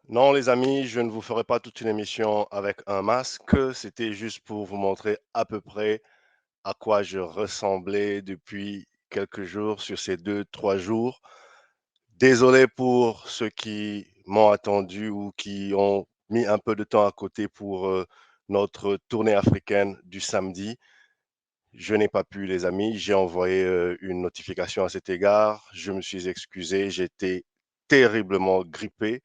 Non, les amis, je ne vous ferai pas toute une émission avec un masque. C'était juste pour vous montrer à peu près à quoi je ressemblais depuis quelques jours sur ces 2, 3 jours. Désolé pour ceux qui m'ont attendu ou qui ont mis un peu de temps à côté pour notre tournée africaine du samedi. Je n'ai pas pu, les amis. J'ai envoyé une notification à cet égard. Je me suis excusé. J'étais terriblement grippé.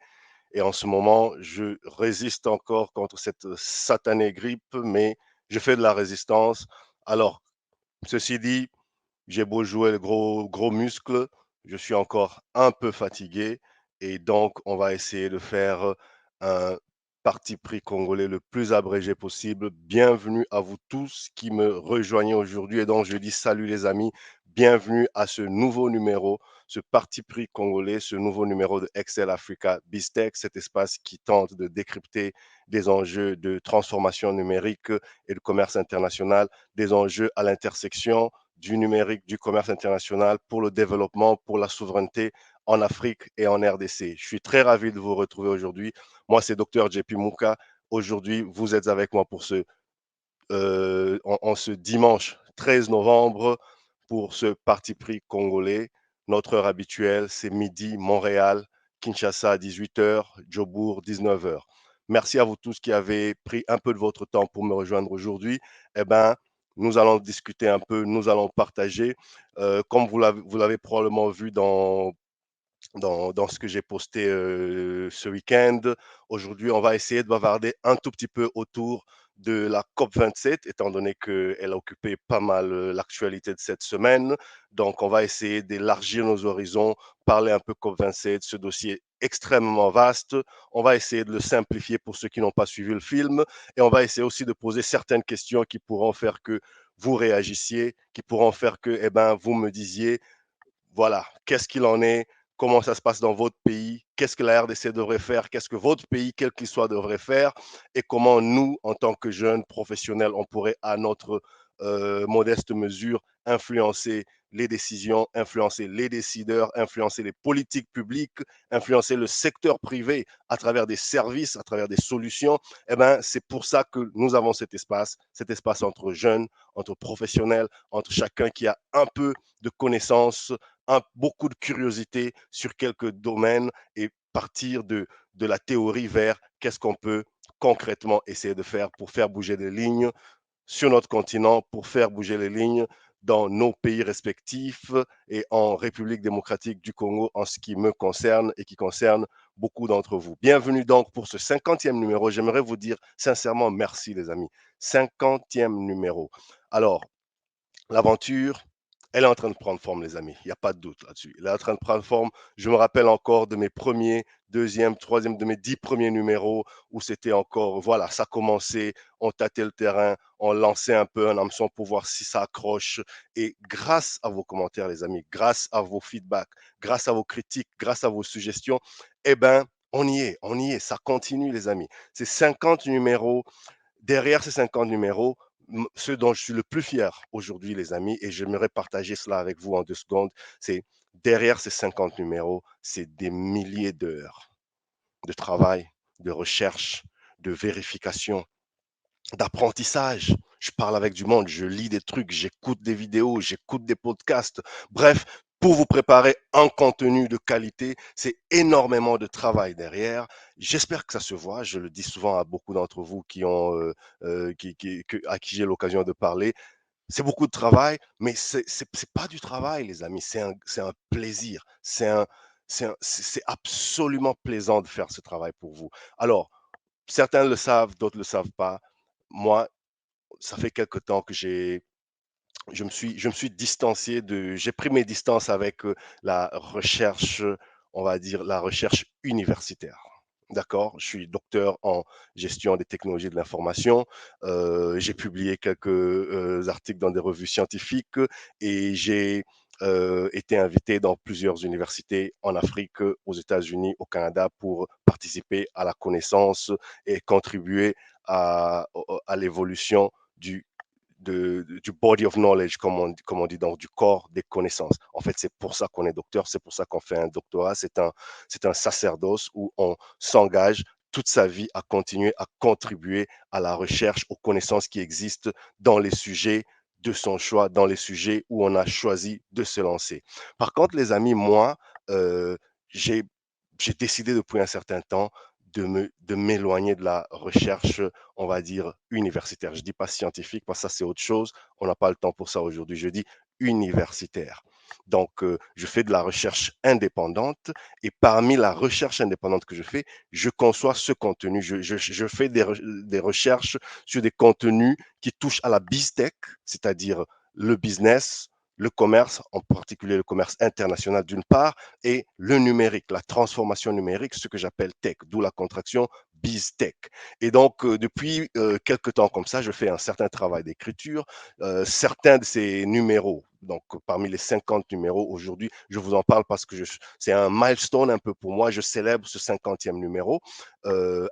Et en ce moment, je résiste encore contre cette satanée grippe, mais je fais de la résistance. Alors, ceci dit, j'ai beau jouer le gros muscle, je suis encore un peu fatigué et donc on va essayer de faire un parti pris congolais le plus abrégé possible. Bienvenue à vous tous qui me rejoignez aujourd'hui et donc je dis salut les amis, bienvenue à ce nouveau numéro, ce parti pris congolais, ce nouveau numéro de Excel Africa BizTech, cet espace qui tente de décrypter des enjeux de transformation numérique et de commerce international, des enjeux à l'intersection du numérique, du commerce international, pour le développement, pour la souveraineté en Afrique et en RDC. Je suis très ravi de vous retrouver aujourd'hui. Moi, c'est Dr. JP Mouka. Aujourd'hui, vous êtes avec moi pour en ce dimanche 13 novembre pour ce parti pris congolais. Notre heure habituelle, c'est midi, Montréal, Kinshasa 18h, Djobourg 19h. Merci à vous tous qui avez pris un peu de votre temps pour me rejoindre aujourd'hui. Eh ben, nous allons discuter un peu, nous allons partager. Comme vous l'avez probablement vu dans ce que j'ai posté ce week-end. Aujourd'hui, on va essayer de bavarder un tout petit peu autour de la COP27, étant donné qu'elle a occupé pas mal l'actualité de cette semaine. Donc, on va essayer d'élargir nos horizons, parler un peu COP27, ce dossier extrêmement vaste. On va essayer de le simplifier pour ceux qui n'ont pas suivi le film. Et on va essayer aussi de poser certaines questions qui pourront faire que vous réagissiez, qui pourront faire que eh ben, vous me disiez voilà, qu'est-ce qu'il en est, comment ça se passe dans votre pays, qu'est-ce que la RDC devrait faire, qu'est-ce que votre pays, quel qu'il soit, devrait faire, et comment nous, en tant que jeunes professionnels, on pourrait, à notre modeste mesure, influencer les décisions, influencer les décideurs, influencer les politiques publiques, influencer le secteur privé à travers des services, à travers des solutions. Eh ben, c'est pour ça que nous avons cet espace entre jeunes, entre professionnels, entre chacun qui a un peu de connaissances, beaucoup de curiosité sur quelques domaines et partir de la théorie vers qu'est-ce qu'on peut concrètement essayer de faire pour faire bouger les lignes sur notre continent, pour faire bouger les lignes dans nos pays respectifs et en République démocratique du Congo en ce qui me concerne et qui concerne beaucoup d'entre vous. Bienvenue donc pour ce 50e numéro. J'aimerais vous dire sincèrement merci les amis. 50e numéro. Alors, l'aventure, elle est en train de prendre forme, les amis. Il n'y a pas de doute là-dessus. Elle est en train de prendre forme. Je me rappelle encore de mes premiers, deuxième, troisième, de mes 10 premiers numéros où c'était encore, voilà, ça commençait, on tâtait le terrain, on lançait un peu un hameçon pour voir si ça accroche. Et grâce à vos commentaires, les amis, grâce à vos feedbacks, grâce à vos critiques, grâce à vos suggestions, eh ben, on y est, ça continue, les amis. C'est 50 numéros. Derrière ces 50 numéros, ce dont je suis le plus fier aujourd'hui, les amis, et j'aimerais partager cela avec vous en 2 secondes, c'est derrière ces 50 numéros, c'est des milliers d'heures de travail, de recherche, de vérification, d'apprentissage. Je parle avec du monde, je lis des trucs, j'écoute des vidéos, j'écoute des podcasts. Bref, pour vous préparer un contenu de qualité, c'est énormément de travail derrière. J'espère que ça se voit. Je le dis souvent à beaucoup d'entre vous qui ont, à qui j'ai l'occasion de parler. C'est beaucoup de travail, mais c'est pas du travail, les amis. C'est un plaisir. C'est absolument plaisant de faire ce travail pour vous. Alors, certains le savent, d'autres ne le savent pas. Moi, ça fait quelque temps que je me suis distancié j'ai pris mes distances avec la recherche, on va dire, la recherche universitaire. D'accord? Je suis docteur en gestion des technologies de l'information. J'ai publié quelques articles dans des revues scientifiques et j'ai été invité dans plusieurs universités en Afrique, aux États-Unis, au Canada pour participer à la connaissance et contribuer à l'évolution du du body of knowledge, comme on dit, donc du corps des connaissances. En fait, c'est pour ça qu'on est docteur, c'est pour ça qu'on fait un doctorat. C'est un sacerdoce où on s'engage toute sa vie à continuer à contribuer à la recherche, aux connaissances qui existent dans les sujets de son choix, dans les sujets où on a choisi de se lancer. Par contre, les amis, moi, j'ai j'ai décidé depuis un certain temps de m'éloigner de la recherche, on va dire, universitaire. Je dis pas scientifique, parce que ça, c'est autre chose. On n'a pas le temps pour ça aujourd'hui. Je dis universitaire. Donc, je fais de la recherche indépendante et parmi la recherche indépendante que je fais, je conçois ce contenu. Je fais des recherches sur des contenus qui touchent à la BizTech, c'est-à-dire le business, le commerce, en particulier le commerce international d'une part, et le numérique, la transformation numérique, ce que j'appelle tech, d'où la contraction BizTech. Et donc, depuis quelques temps comme ça, je fais un certain travail d'écriture. Certains de ces numéros, donc parmi les 50 numéros aujourd'hui, je vous en parle parce que c'est un milestone un peu pour moi. Je célèbre ce 50e numéro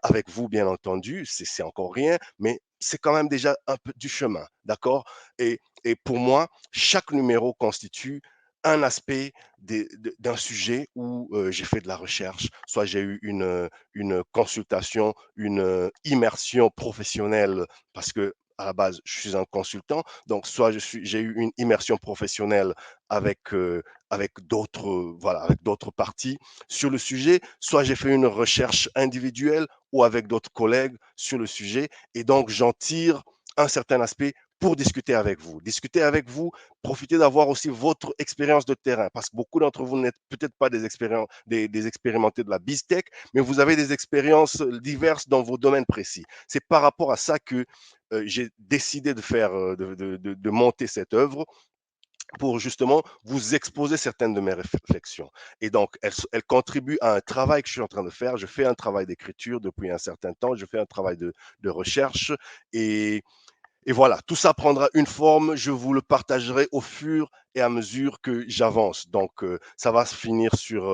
avec vous, bien entendu. C'est encore rien, mais c'est quand même déjà un peu du chemin, d'accord? Et pour moi, chaque numéro constitue un aspect d'un sujet où j'ai fait de la recherche, soit j'ai eu une consultation, une immersion professionnelle, parce que à la base, je suis un consultant, donc soit j'ai eu une immersion professionnelle avec, avec d'autres, voilà, avec d'autres parties sur le sujet, soit j'ai fait une recherche individuelle ou avec d'autres collègues sur le sujet, et donc j'en tire un certain aspect pour discuter avec vous. Discuter avec vous, profiter d'avoir aussi votre expérience de terrain, parce que beaucoup d'entre vous n'êtes peut-être pas des expérimentés de la BizTech, mais vous avez des expériences diverses dans vos domaines précis. C'est par rapport à ça que j'ai décidé de faire, de monter cette œuvre pour justement vous exposer certaines de mes réflexions. Et donc, elle contribue à un travail que je suis en train de faire. Je fais un travail d'écriture depuis un certain temps, je fais un travail de recherche et et voilà, tout ça prendra une forme, je vous le partagerai au fur et à mesure que j'avance. Donc, ça va se finir sur,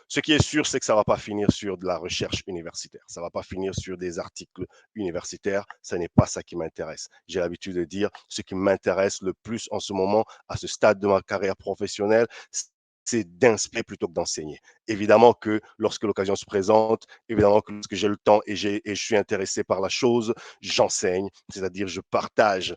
ce qui est sûr, c'est que ça va pas finir sur de la recherche universitaire. Ça va pas finir sur des articles universitaires. Ce n'est pas ça qui m'intéresse. J'ai l'habitude de dire, ce qui m'intéresse le plus en ce moment, à ce stade de ma carrière professionnelle, c'est d'inspirer plutôt que d'enseigner. Évidemment que lorsque l'occasion se présente, évidemment que lorsque j'ai le temps et je suis intéressé par la chose, j'enseigne, c'est-à-dire je partage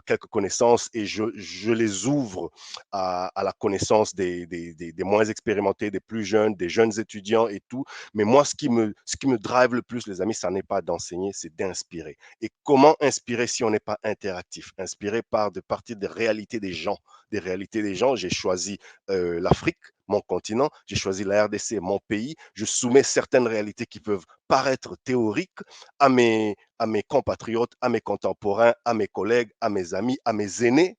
quelques connaissances et je les ouvre à la connaissance des moins expérimentés, des plus jeunes, des jeunes étudiants et tout. Mais moi, ce qui me drive le plus, les amis, ça n'est pas d'enseigner, c'est d'inspirer. Et comment inspirer si on n'est pas interactif? Inspirer par de partir des réalités des gens. Des réalités des gens, j'ai choisi l'Afrique, mon continent, j'ai choisi la RDC, mon pays, je soumets certaines réalités qui peuvent paraître théoriques à mes compatriotes, à mes contemporains, à mes collègues, à mes amis, à mes aînés,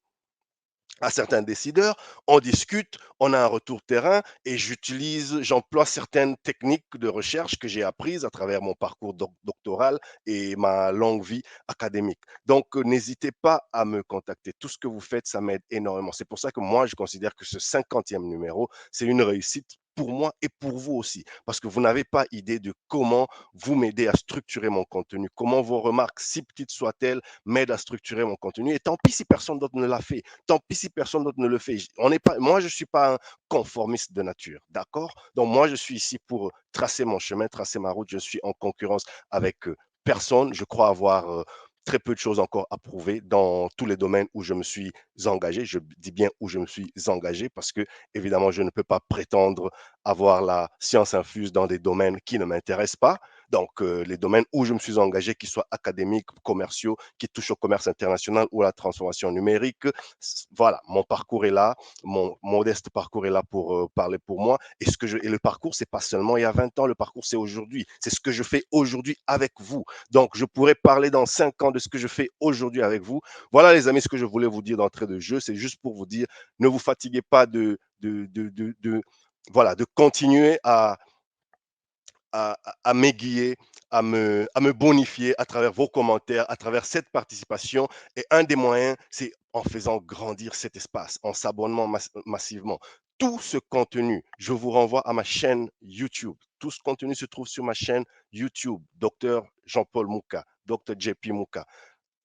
à certains décideurs, on discute, on a un retour terrain et j'emploie certaines techniques de recherche que j'ai apprises à travers mon parcours doctoral et ma longue vie académique. Donc, n'hésitez pas à me contacter. Tout ce que vous faites, ça m'aide énormément. C'est pour ça que moi, je considère que ce 50e numéro, c'est une réussite pour moi et pour vous aussi, parce que vous n'avez pas idée de comment vous m'aidez à structurer mon contenu, comment vos remarques, si petites soient-elles, m'aident à structurer mon contenu. Et tant pis si personne d'autre ne l'a fait. Tant pis si personne d'autre ne le fait. Moi, je ne suis pas un conformiste de nature, d'accord? Donc, moi, je suis ici pour tracer mon chemin, tracer ma route. Je suis en concurrence avec personne. Je crois avoir très peu de choses encore à prouver dans tous les domaines où je me suis engagé. Je dis bien où je me suis engagé parce que, évidemment, je ne peux pas prétendre avoir la science infuse dans des domaines qui ne m'intéressent pas. Donc, les domaines où je me suis engagé, qu'ils soient académiques, commerciaux, qui touchent au commerce international ou à la transformation numérique, voilà, mon parcours est là, mon modeste parcours est là pour parler pour moi. Et le parcours, c'est pas seulement il y a 20 ans, le parcours, c'est aujourd'hui. C'est ce que je fais aujourd'hui avec vous. Donc, je pourrais parler dans 5 ans de ce que je fais aujourd'hui avec vous. Voilà, les amis, ce que je voulais vous dire d'entrée de jeu. C'est juste pour vous dire, ne vous fatiguez pas voilà, de continuer à m'aiguiller, à me bonifier à travers vos commentaires, à travers cette participation. Et un des moyens, c'est en faisant grandir cet espace, en s'abonnant massivement. Tout ce contenu, je vous renvoie à ma chaîne YouTube. Tout ce contenu se trouve sur ma chaîne YouTube, Docteur Jean-Paul Mouka, Dr. JP Mouka.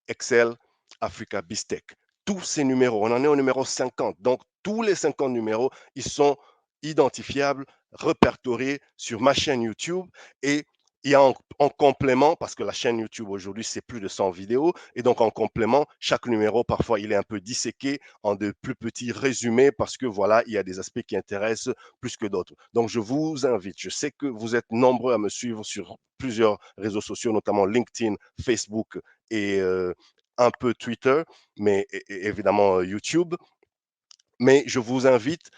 Excel, Africa Bistec. Tous ces numéros, on en est au numéro 50. Donc, tous les 50 numéros, ils sont identifiables, répertoriés sur ma chaîne YouTube et il y a en complément, parce que la chaîne YouTube aujourd'hui, c'est plus de 100 vidéos, et donc en complément, chaque numéro, parfois, il est un peu disséqué en de plus petits résumés parce que voilà, il y a des aspects qui intéressent plus que d'autres. Donc, je vous invite, je sais que vous êtes nombreux à me suivre sur plusieurs réseaux sociaux, notamment LinkedIn, Facebook et un peu Twitter, mais évidemment YouTube. Mais je vous invite,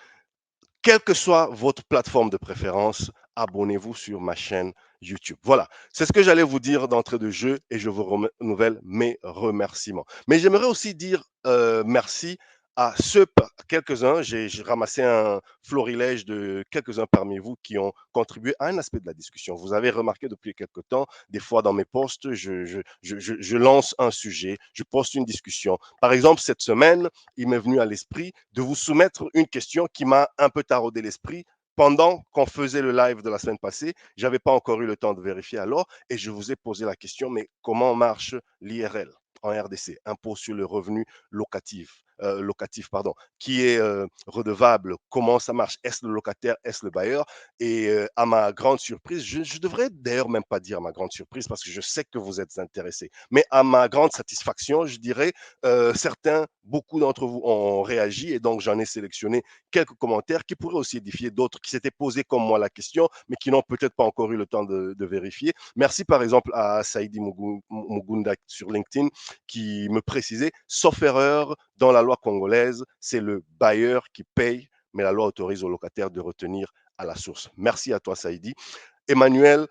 quelle que soit votre plateforme de préférence, abonnez-vous sur ma chaîne YouTube. Voilà, c'est ce que j'allais vous dire d'entrée de jeu et je vous renouvelle mes remerciements. Mais j'aimerais aussi dire merci à ceux, quelques-uns, j'ai ramassé un florilège de quelques-uns parmi vous qui ont contribué à un aspect de la discussion. Vous avez remarqué depuis quelque temps, des fois dans mes posts, je lance un sujet, je poste une discussion. Par exemple, cette semaine, il m'est venu à l'esprit de vous soumettre une question qui m'a un peu taraudé l'esprit pendant qu'on faisait le live de la semaine passée. J'avais pas encore eu le temps de vérifier alors et je vous ai posé la question, mais comment marche l'IRL en RDC, impôt sur le revenu locatif, pardon, qui est redevable, comment ça marche, est-ce le locataire, est-ce le bailleur? Et à ma grande surprise, je devrais d'ailleurs même pas dire ma grande surprise parce que je sais que vous êtes intéressés, mais à ma grande satisfaction, je dirais, certains, beaucoup d'entre vous ont réagi et donc j'en ai sélectionné quelques commentaires qui pourraient aussi édifier d'autres qui s'étaient posés comme moi la question, mais qui n'ont peut-être pas encore eu le temps de vérifier. Merci par exemple à Saïdi Mugunda sur LinkedIn qui me précisait, sauf erreur, dans la loi congolaise, c'est le bailleur qui paye, mais la loi autorise au locataire de retenir à la source. Merci à toi, Saïdi. Emmanuel,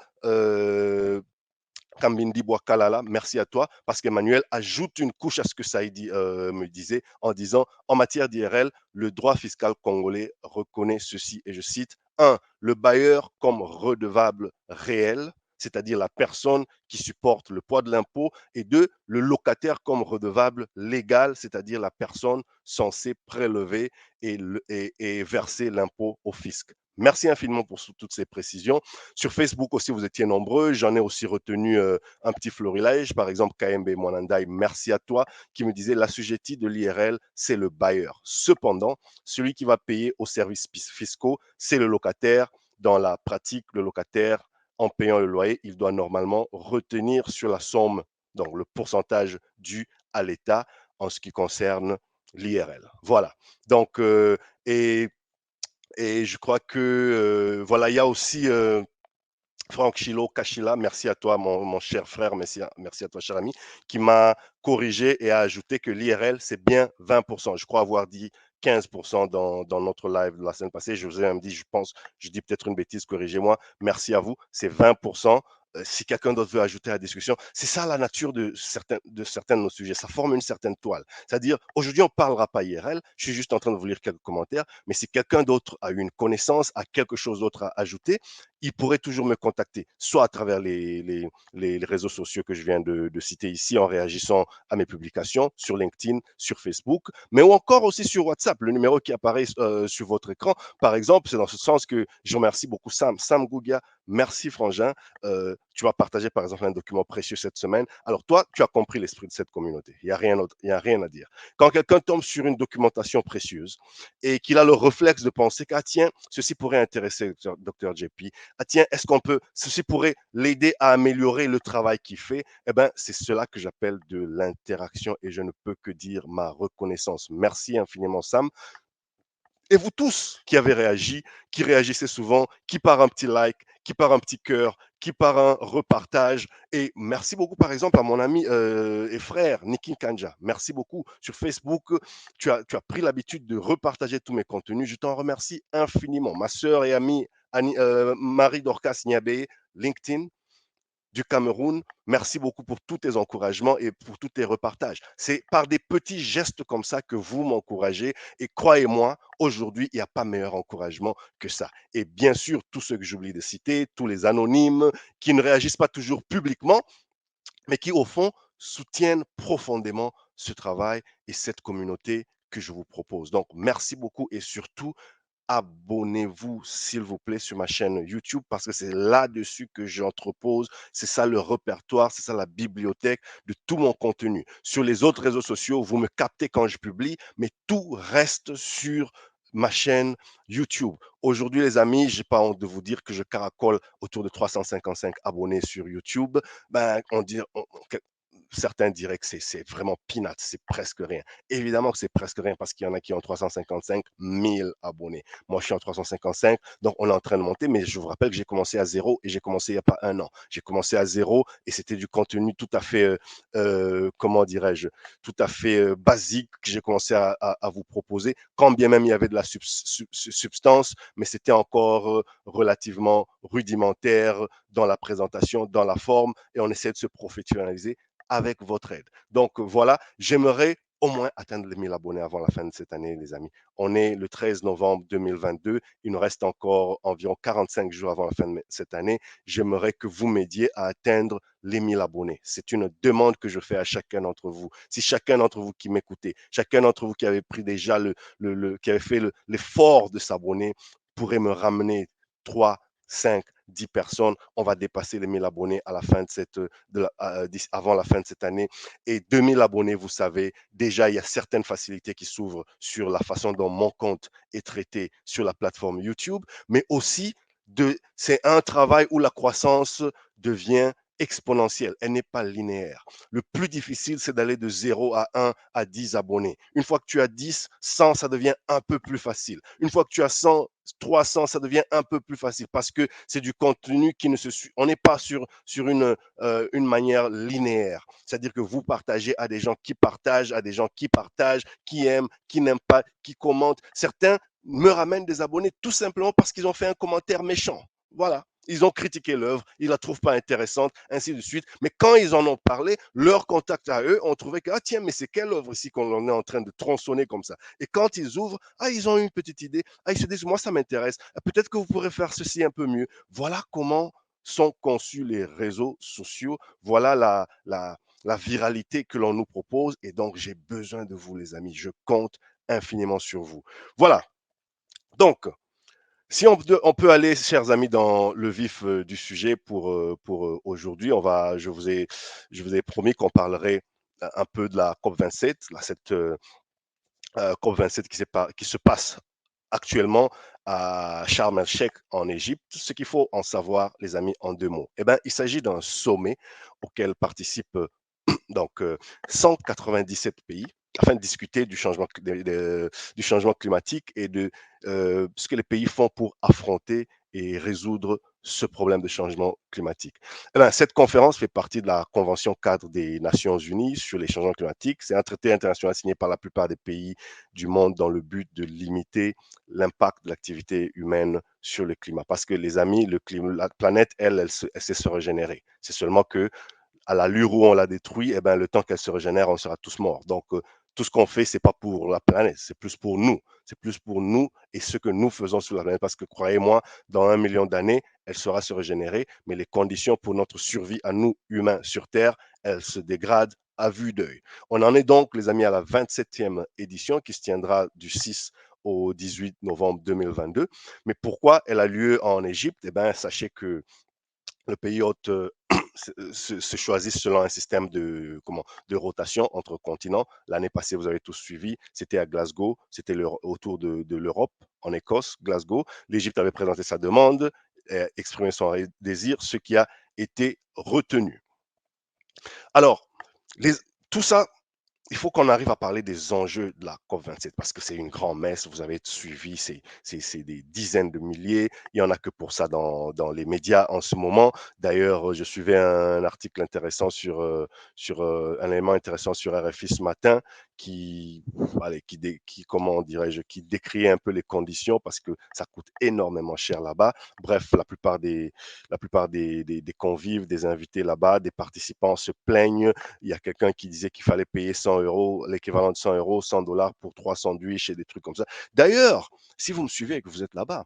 Kambindi Bouakalala, merci à toi, parce qu'Emmanuel ajoute une couche à ce que Saïdi me disait en disant, en matière d'IRL, le droit fiscal congolais reconnaît ceci, et je cite, un, le bailleur comme redevable réel, c'est-à-dire la personne qui supporte le poids de l'impôt, et deux, le locataire comme redevable légal, c'est-à-dire la personne censée prélever et verser l'impôt au fisc. Merci infiniment pour toutes ces précisions. Sur Facebook aussi, vous étiez nombreux. J'en ai aussi retenu un petit florilège. Par exemple, KMB Mwanandai, merci à toi, qui me disait l'assujetti de l'IRL, c'est le bailleur. Cependant, celui qui va payer aux services fiscaux, c'est le locataire. Dans la pratique, le locataire, en payant le loyer, il doit normalement retenir sur la somme, donc le pourcentage dû à l'État en ce qui concerne l'IRL. Voilà. Donc, et, et je crois que, voilà, il y a aussi Franck Chilo Kachila, merci à toi, mon cher frère, merci à toi, cher ami, qui m'a corrigé et a ajouté que l'IRL, c'est bien 20%. Je crois avoir dit 15% dans notre live de la semaine passée. Je vous ai même dit, je pense, je dis peut-être une bêtise, corrigez-moi. Merci à vous, c'est 20%. Si quelqu'un d'autre veut ajouter à la discussion, c'est ça la nature de certains de nos sujets. Ça forme une certaine toile. C'est-à-dire, aujourd'hui, on ne parlera pas IRL. Je suis juste en train de vous lire quelques commentaires. Mais si quelqu'un d'autre a une connaissance, a quelque chose d'autre à ajouter, il pourrait toujours me contacter, soit à travers les réseaux sociaux que je viens de citer ici, en réagissant à mes publications sur LinkedIn, sur Facebook, mais ou encore aussi sur WhatsApp, le numéro qui apparaît sur votre écran. Par exemple, c'est dans ce sens que je remercie beaucoup Sam Gougia. Merci Frangin. Tu vas partager par exemple un document précieux cette semaine. Alors toi, tu as compris l'esprit de cette communauté. Il n'y a rien autre, il y a rien à dire. Quand quelqu'un tombe sur une documentation précieuse et qu'il a le réflexe de penser qu'ah tiens, ceci pourrait intéresser Dr. JP, ah tiens, est-ce qu'on peut, ceci pourrait l'aider à améliorer le travail qu'il fait, eh bien, c'est cela que j'appelle de l'interaction et je ne peux que dire ma reconnaissance. Merci infiniment, Sam. Et vous tous qui avez réagi, qui réagissez souvent, qui par un petit like, qui par un petit cœur, qui par un repartage. Et merci beaucoup, par exemple, à mon ami et frère Niki Kanja. Merci beaucoup. Sur Facebook, tu as pris l'habitude de repartager tous mes contenus. Je t'en remercie infiniment. Ma sœur et amie Marie Dorcas Niabé, LinkedIn, du Cameroun. Merci beaucoup pour tous tes encouragements et pour tous tes repartages. C'est par des petits gestes comme ça que vous m'encouragez. Et croyez-moi, aujourd'hui, il n'y a pas meilleur encouragement que ça. Et bien sûr, tous ceux que j'oublie de citer, tous les anonymes qui ne réagissent pas toujours publiquement, mais qui, au fond, soutiennent profondément ce travail et cette communauté que je vous propose. Donc, merci beaucoup et surtout, abonnez-vous, s'il vous plaît, sur ma chaîne YouTube parce que c'est là-dessus que j'entrepose. C'est ça le répertoire, c'est ça la bibliothèque de tout mon contenu. Sur les autres réseaux sociaux, vous me captez quand je publie, mais tout reste sur ma chaîne YouTube. Aujourd'hui, les amis, j'ai pas honte de vous dire que je caracole autour de 355 abonnés sur YouTube. Ben, certains diraient que c'est vraiment peanuts, c'est presque rien. Évidemment que c'est presque rien parce qu'il y en a qui ont 355 000 abonnés. Moi, je suis en 355, donc on est en train de monter, mais je vous rappelle que j'ai commencé à zéro et j'ai commencé il n'y a pas un an. J'ai commencé à zéro et c'était du contenu tout à fait, comment dirais-je, tout à fait basique que j'ai commencé à vous proposer, quand bien même il y avait de la substance, mais c'était encore relativement rudimentaire dans la présentation, dans la forme, et on essaie de se professionnaliser avec votre aide. Donc voilà, j'aimerais au moins atteindre les 1000 abonnés avant la fin de cette année, les amis. On est le 13 novembre 2022. Il nous reste encore environ 45 jours avant la fin de cette année. J'aimerais que vous m'aidiez à atteindre les 1000 abonnés. C'est une demande que je fais à chacun d'entre vous. Si chacun d'entre vous qui m'écoutez, chacun d'entre vous qui avait pris déjà qui avait fait l'effort de s'abonner, pourrait me ramener 3, 5, 10 personnes, on va dépasser les 1000 abonnés à la fin de avant la fin de cette année. Et 2000 abonnés, vous savez, déjà, il y a certaines facilités qui s'ouvrent sur la façon dont mon compte est traité sur la plateforme YouTube, mais aussi, c'est un travail où la croissance devient exponentielle, elle n'est pas linéaire. Le plus difficile, c'est d'aller de 0 à 1 à 10 abonnés. Une fois que tu as 10, 100, ça devient un peu plus facile. Une fois que tu as 100, 300, ça devient un peu plus facile parce que c'est du contenu qui ne se suit. On n'est pas sur une manière linéaire. C'est-à-dire que vous partagez à des gens qui partagent, à des gens qui partagent, qui aiment, qui n'aiment pas, qui commentent. Certains me ramènent des abonnés tout simplement parce qu'ils ont fait un commentaire méchant. Voilà. Ils ont critiqué l'œuvre, ils la trouvent pas intéressante, ainsi de suite. Mais quand ils en ont parlé, leur contact à eux ont trouvé que, ah tiens, mais c'est quelle œuvre ici qu'on est en train de tronçonner comme ça. Et quand ils ouvrent, ah, ils ont une petite idée, ah, ils se disent, moi, ça m'intéresse. Ah, peut-être que vous pourrez faire ceci un peu mieux. Voilà comment sont conçus les réseaux sociaux. Voilà la viralité que l'on nous propose. Et donc, j'ai besoin de vous, les amis. Je compte infiniment sur vous. Voilà. Donc, si on peut aller, chers amis, dans le vif du sujet pour aujourd'hui, je vous ai promis qu'on parlerait un peu de la COP27, cette COP27 qui se passe actuellement à Sharm el-Sheikh en Égypte. Ce qu'il faut en savoir, les amis, en deux mots. Eh ben, il s'agit d'un sommet auquel participent donc 197 pays afin de discuter du changement climatique et de ce que les pays font pour affronter et résoudre ce problème de changement climatique. Eh bien, cette conférence fait partie de la Convention cadre des Nations Unies sur les changements climatiques. C'est un traité international signé par la plupart des pays du monde dans le but de limiter l'impact de l'activité humaine sur le climat. Parce que les amis, la planète, elle sait se régénérer. C'est seulement que à l'allure où on la détruit, eh ben, le temps qu'elle se régénère, on sera tous morts. Donc, tout ce qu'on fait, c'est pas pour la planète, c'est plus pour nous. C'est plus pour nous et ce que nous faisons sur la planète. Parce que croyez-moi, dans 1 million d'années, elle sera se régénérer, mais les conditions pour notre survie à nous, humains, sur Terre, elles se dégradent à vue d'œil. On en est donc, les amis, à la 27e édition qui se tiendra du 6 au 18 novembre 2022. Mais pourquoi elle a lieu en Égypte? Eh bien, sachez que le pays hôte se choisissent selon un système de rotation entre continents. L'année passée, vous avez tous suivi, c'était à Glasgow, c'était autour de l'Europe, en Écosse, Glasgow. L'Égypte avait présenté sa demande, exprimé son désir, ce qui a été retenu. Alors, les, tout ça, il faut qu'on arrive à parler des enjeux de la COP27 parce que c'est une grande messe. Vous avez suivi, c'est des dizaines de milliers. Il n'y en a que pour ça dans les médias en ce moment. D'ailleurs, je suivais un article intéressant un élément intéressant sur RFI ce matin allez, comment dirais-je, qui décriait un peu les conditions parce que ça coûte énormément cher là-bas. Bref, la plupart des convives, des invités là-bas, des participants se plaignent. Il y a quelqu'un qui disait qu'il fallait payer 100 euros, l'équivalent de 100 euros, 100 dollars pour 3 sandwichs et des trucs comme ça. D'ailleurs, si vous me suivez et que vous êtes là-bas,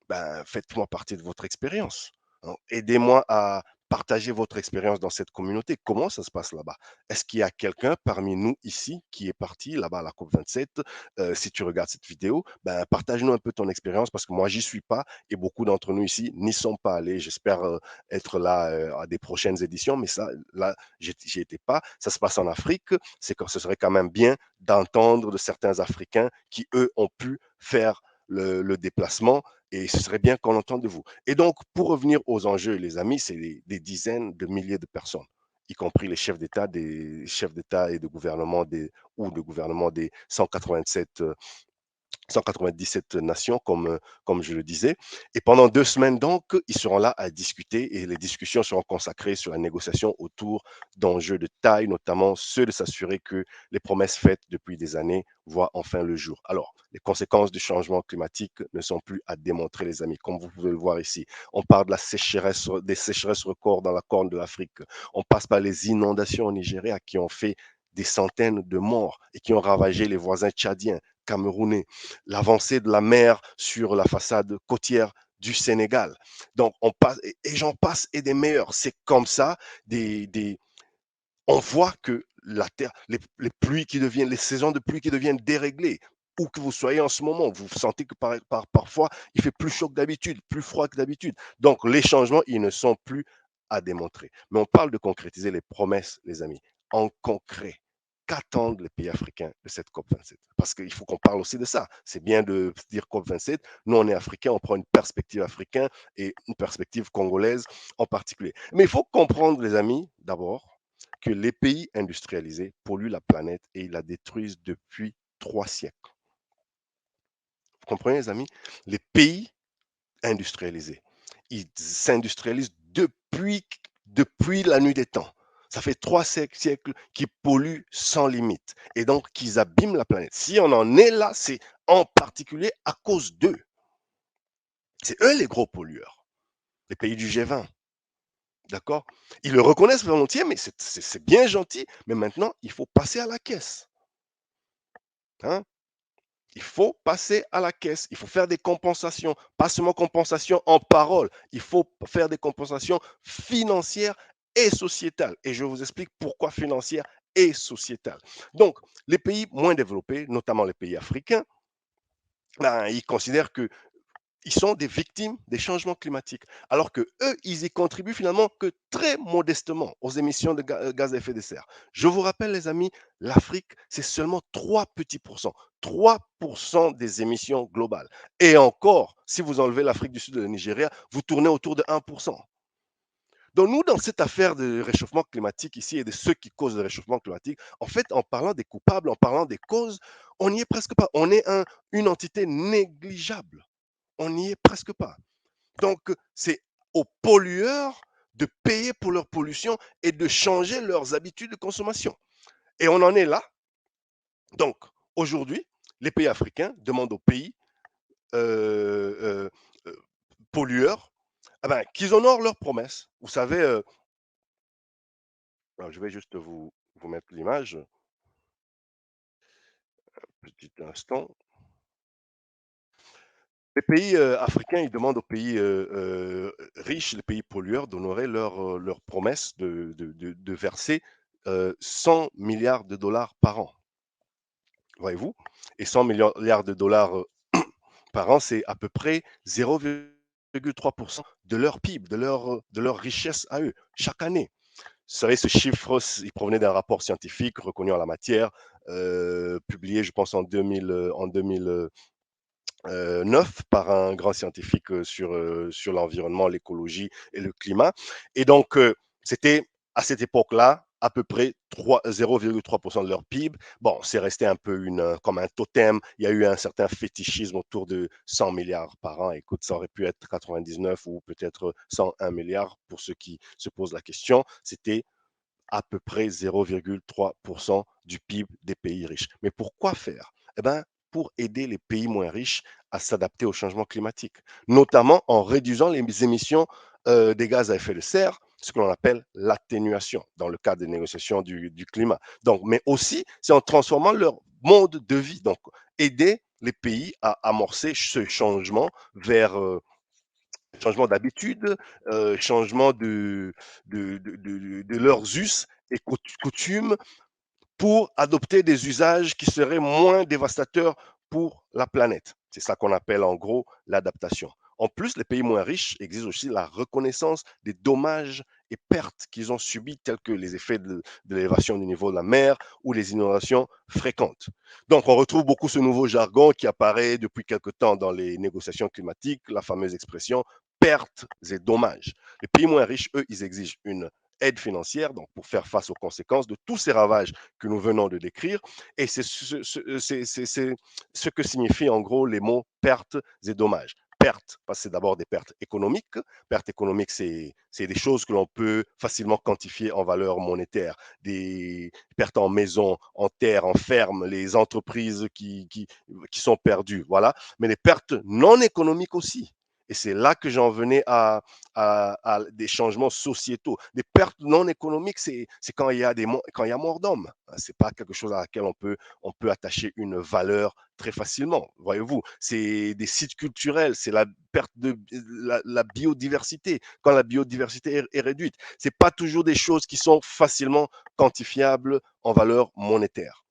ben, faites-moi partie de votre expérience. Hein. Aidez-moi à partager votre expérience dans cette communauté. Comment ça se passe là-bas? Est-ce qu'il y a quelqu'un parmi nous ici qui est parti là-bas à la COP27? Si tu regardes cette vidéo, ben, partage-nous un peu ton expérience parce que moi, j'y suis pas et beaucoup d'entre nous ici n'y sont pas allés. J'espère être là à des prochaines éditions, mais ça, là, j'y étais pas. Ça se passe en Afrique. Ce serait quand même bien d'entendre de certains Africains qui, eux, ont pu faire le déplacement et ce serait bien qu'on entende de vous. Et donc, pour revenir aux enjeux, les amis, c'est des dizaines de milliers de personnes, y compris les chefs d'État, des chefs d'État et de gouvernement ou de gouvernement des 187 197 nations, comme je le disais. Et pendant 2 semaines, donc, ils seront là à discuter et les discussions seront consacrées sur la négociation autour d'enjeux de taille, notamment ceux de s'assurer que les promesses faites depuis des années voient enfin le jour. Alors, les conséquences du changement climatique ne sont plus à démontrer, les amis, comme vous pouvez le voir ici. On parle de la sécheresse, des sécheresses records dans la corne de l'Afrique. On passe par les inondations au Nigeria qui ont fait des centaines de morts et qui ont ravagé les voisins tchadiens, camerounais, l'avancée de la mer sur la façade côtière du Sénégal. Donc, on passe, et j'en passe et des meilleurs. C'est comme ça, on voit que la terre, les pluies qui deviennent, les saisons de pluie qui deviennent déréglées. Où que vous soyez en ce moment, vous sentez que parfois, il fait plus chaud que d'habitude, plus froid que d'habitude. Donc, les changements, ils ne sont plus à démontrer. Mais on parle de concrétiser les promesses, les amis, en concret. Qu'attendent les pays africains de cette COP27? Parce qu'il faut qu'on parle aussi de ça. C'est bien de dire COP27. Nous, on est africains, on prend une perspective africaine et une perspective congolaise en particulier. Mais il faut comprendre, les amis, d'abord, que les pays industrialisés polluent la planète et ils la détruisent depuis 3 siècles. Vous comprenez, les amis? Les pays industrialisés, ils s'industrialisent depuis la nuit des temps. Ça fait 3 siècles qu'ils polluent sans limite et donc qu'ils abîment la planète. Si on en est là, c'est en particulier à cause d'eux. C'est eux les gros pollueurs, les pays du G20. D'accord? Ils le reconnaissent volontiers, mais c'est bien gentil. Mais maintenant, il faut passer à la caisse. Hein? Il faut passer à la caisse. Il faut faire des compensations. Pas seulement compensations en parole. Il faut faire des compensations financières et sociétales. Et je vous explique pourquoi financières et sociétales. Donc, les pays moins développés, notamment les pays africains, ben, ils considèrent que ils sont des victimes des changements climatiques, alors que eux, ils y contribuent finalement que très modestement aux émissions de gaz à effet de serre. Je vous rappelle, les amis, l'Afrique, c'est seulement 3 petits pourcents, 3% des émissions globales. Et encore, si vous enlevez l'Afrique du Sud et le Nigeria, vous tournez autour de 1%. Donc nous, dans cette affaire de réchauffement climatique ici et de ceux qui causent le réchauffement climatique, en fait, en parlant des coupables, en parlant des causes, on n'y est presque pas. On est une entité négligeable. On n'y est presque pas. Donc, c'est aux pollueurs de payer pour leur pollution et de changer leurs habitudes de consommation. Et on en est là. Donc, aujourd'hui, les pays africains demandent aux pays euh, euh, pollueurs eh ben, qu'ils honorent leurs promesses. Vous savez, alors je vais juste vous mettre l'image, petit instant. Les pays africains, ils demandent aux pays riches, les pays pollueurs, d'honorer leurs promesses de verser 100 milliards de dollars par an, voyez-vous? Et 100 milliards de dollars par an, c'est à peu près 0,3% de leur PIB, de leur richesse à eux, chaque année. Vous savez, ce chiffre, il provenait d'un rapport scientifique reconnu en la matière, publié, je pense, en 2000, 9 par un grand scientifique sur l'environnement, l'écologie et le climat. Et donc, c'était à cette époque-là à peu près 0,3% de leur PIB. Bon, c'est resté un peu comme un totem. Il y a eu un certain fétichisme autour de 100 milliards par an. Écoute, ça aurait pu être 99 ou peut-être 101 milliards pour ceux qui se posent la question. C'était à peu près 0,3% du PIB des pays riches. Mais pourquoi faire? Eh bien, pour aider les pays moins riches à s'adapter au changement climatique, notamment en réduisant les émissions des gaz à effet de serre, ce que l'on appelle l'atténuation dans le cadre des négociations du climat. Donc, mais aussi, c'est en transformant leur mode de vie. Donc, aider les pays à amorcer ce changement vers changement d'habitude, changement de leurs us et coutumes pour adopter des usages qui seraient moins dévastateurs pour la planète. C'est ça qu'on appelle en gros l'adaptation. En plus, les pays moins riches exigent aussi la reconnaissance des dommages et pertes qu'ils ont subis, tels que les effets de l'élévation du niveau de la mer ou les inondations fréquentes. Donc, on retrouve beaucoup ce nouveau jargon qui apparaît depuis quelque temps dans les négociations climatiques, la fameuse expression pertes et dommages. Les pays moins riches, eux, ils exigent une aide financière donc pour faire face aux conséquences de tous ces ravages que nous venons de décrire. Et c'est ce que signifient en gros les mots pertes et dommages. Pertes, parce que c'est d'abord des pertes économiques. Pertes économiques, c'est des choses que l'on peut facilement quantifier en valeur monétaire. Des pertes en maison, en terre, en ferme, les entreprises qui sont perdues. Voilà. Mais les pertes non économiques aussi. Et c'est là que j'en venais à des changements sociétaux. Des pertes non économiques, c'est quand il y a quand il y a mort d'homme. C'est pas quelque chose à laquelle on peut attacher une valeur très facilement. Voyez-vous, c'est des sites culturels, c'est la perte de la biodiversité. Quand la biodiversité est réduite, c'est pas toujours des choses qui sont facilement quantifiables en valeur monétaire.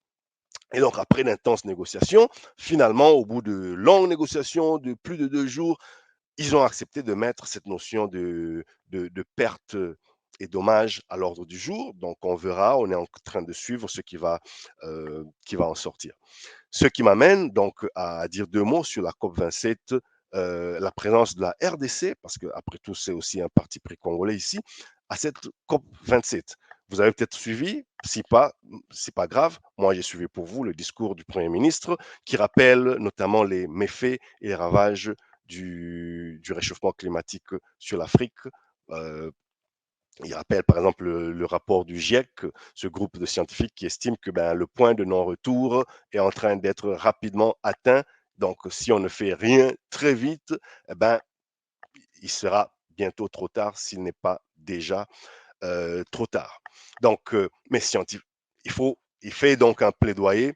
Et donc, après d'intenses négociations, finalement, au bout de longues négociations de plus de 2 jours, ils ont accepté de mettre cette notion de perte et dommage à l'ordre du jour. Donc, on verra, on est en train de suivre ce qui va en sortir. Ce qui m'amène donc à dire 2 mots sur la COP27, la présence de la RDC, parce qu'après tout, c'est aussi un parti pris congolais ici, à cette COP27. Vous avez peut-être suivi, si pas, c'est pas grave. Moi, j'ai suivi pour vous le discours du Premier ministre qui rappelle notamment les méfaits et les ravages du réchauffement climatique sur l'Afrique. Euh, il rappelle par exemple le rapport du GIEC, ce groupe de scientifiques qui estime que ben, le point de non-retour est en train d'être rapidement atteint. Donc, si on ne fait rien très vite, eh ben, il sera bientôt trop tard s'il n'est pas déjà trop tard. Donc, mais scientifique, il fait donc un plaidoyer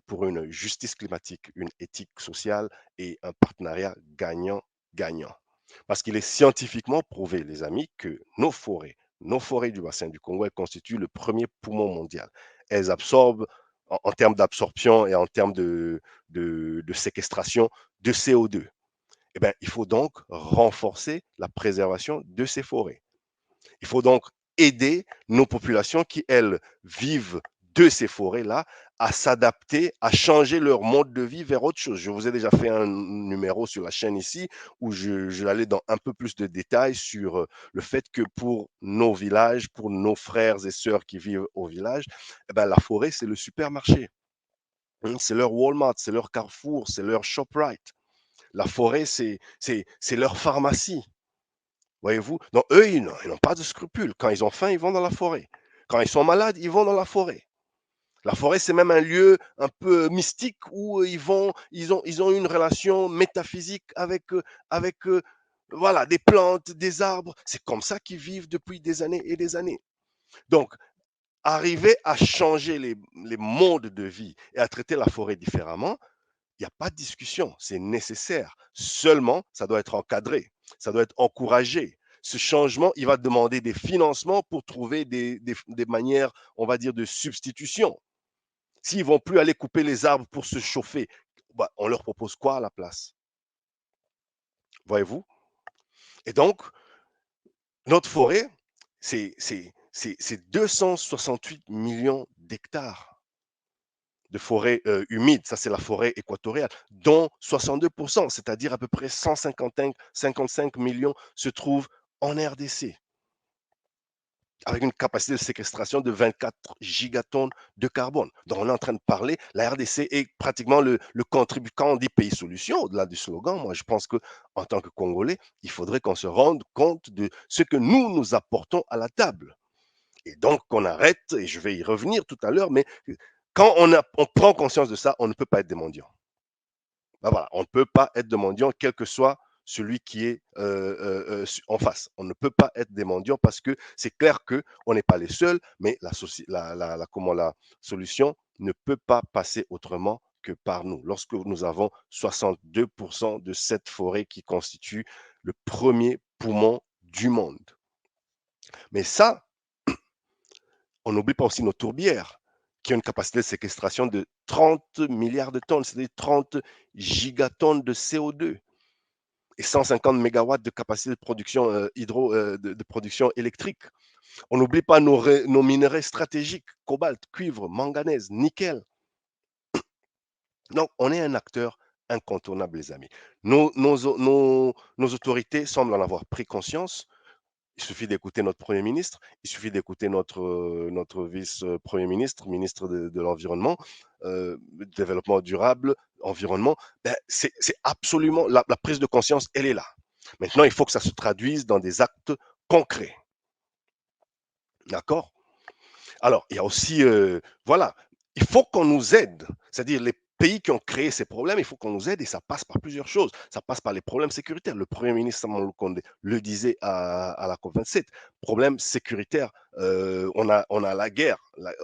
pour une justice climatique, une éthique sociale et un partenariat gagnant-gagnant. Parce qu'il est scientifiquement prouvé, les amis, que nos forêts du bassin du Congo, elles constituent le premier poumon mondial. Elles absorbent, en termes d'absorption et en termes de séquestration de CO2. Eh bien, il faut donc renforcer la préservation de ces forêts. Il faut donc aider nos populations qui, elles, vivent de ces forêts-là à s'adapter, à changer leur mode de vie vers autre chose. Je vous ai déjà fait un numéro sur la chaîne ici où je allais dans un peu plus de détails sur le fait que pour nos villages, pour nos frères et sœurs qui vivent au village, eh ben, la forêt, c'est le supermarché. C'est leur Walmart, c'est leur Carrefour, c'est leur ShopRite. La forêt, c'est leur pharmacie. Voyez-vous? Donc, eux, ils n'ont pas de scrupules. Quand ils ont faim, ils vont dans la forêt. Quand ils sont malades, ils vont dans la forêt. La forêt, c'est même un lieu un peu mystique où ils ont une relation métaphysique avec voilà, des plantes, des arbres. C'est comme ça qu'ils vivent depuis des années et des années. Donc, arriver à changer les modes de vie et à traiter la forêt différemment, il n'y a pas de discussion, c'est nécessaire. Seulement, ça doit être encadré, ça doit être encouragé. Ce changement, il va demander des financements pour trouver des manières, on va dire, de substitution. S'ils vont plus aller couper les arbres pour se chauffer, bah, on leur propose quoi à la place? Voyez-vous? Et donc, notre forêt, c'est 268 millions d'hectares de forêt humide, ça c'est la forêt équatoriale, dont 62%, c'est-à-dire à peu près 155 millions, se trouvent en RDC, avec une capacité de séquestration de 24 gigatonnes de carbone. Donc on est en train de parler, la RDC est pratiquement le contribuant des pays solutions, au-delà du slogan. Moi je pense qu'en tant que Congolais, il faudrait qu'on se rende compte de ce que nous apportons à la table. Et donc qu'on arrête, et je vais y revenir tout à l'heure, mais quand on prend conscience de ça, on ne peut pas être des mendiants. Ben voilà, on ne peut pas être de mendiant, quel que soit celui qui est en face. On ne peut pas être des mendiants parce que c'est clair qu'on n'est pas les seuls, mais comment, la solution ne peut pas passer autrement que par nous. Lorsque nous avons 62% de cette forêt qui constitue le premier poumon du monde. Mais ça, on n'oublie pas aussi nos tourbières, qui ont une capacité de séquestration de 30 milliards de tonnes, c'est-à-dire 30 gigatonnes de CO2 et 150 mégawatts de capacité de production de production électrique. On n'oublie pas nos minerais stratégiques, cobalt, cuivre, manganèse, nickel. Donc, on est un acteur incontournable, les amis. Nos autorités semblent en avoir pris conscience. Il suffit d'écouter notre Premier ministre, il suffit d'écouter notre vice-premier ministre, ministre de l'Environnement, développement durable, environnement. Ben, c'est absolument, la prise de conscience, elle est là. Maintenant, il faut que ça se traduise dans des actes concrets. D'accord? Alors, il y a aussi, voilà, il faut qu'on nous aide. C'est-à-dire les pays qui ont créé ces problèmes, il faut qu'on nous aide et ça passe par plusieurs choses. Ça passe par les problèmes sécuritaires. Le Premier ministre Samuel Condé le disait à la COP27. Problème sécuritaire, on a la guerre,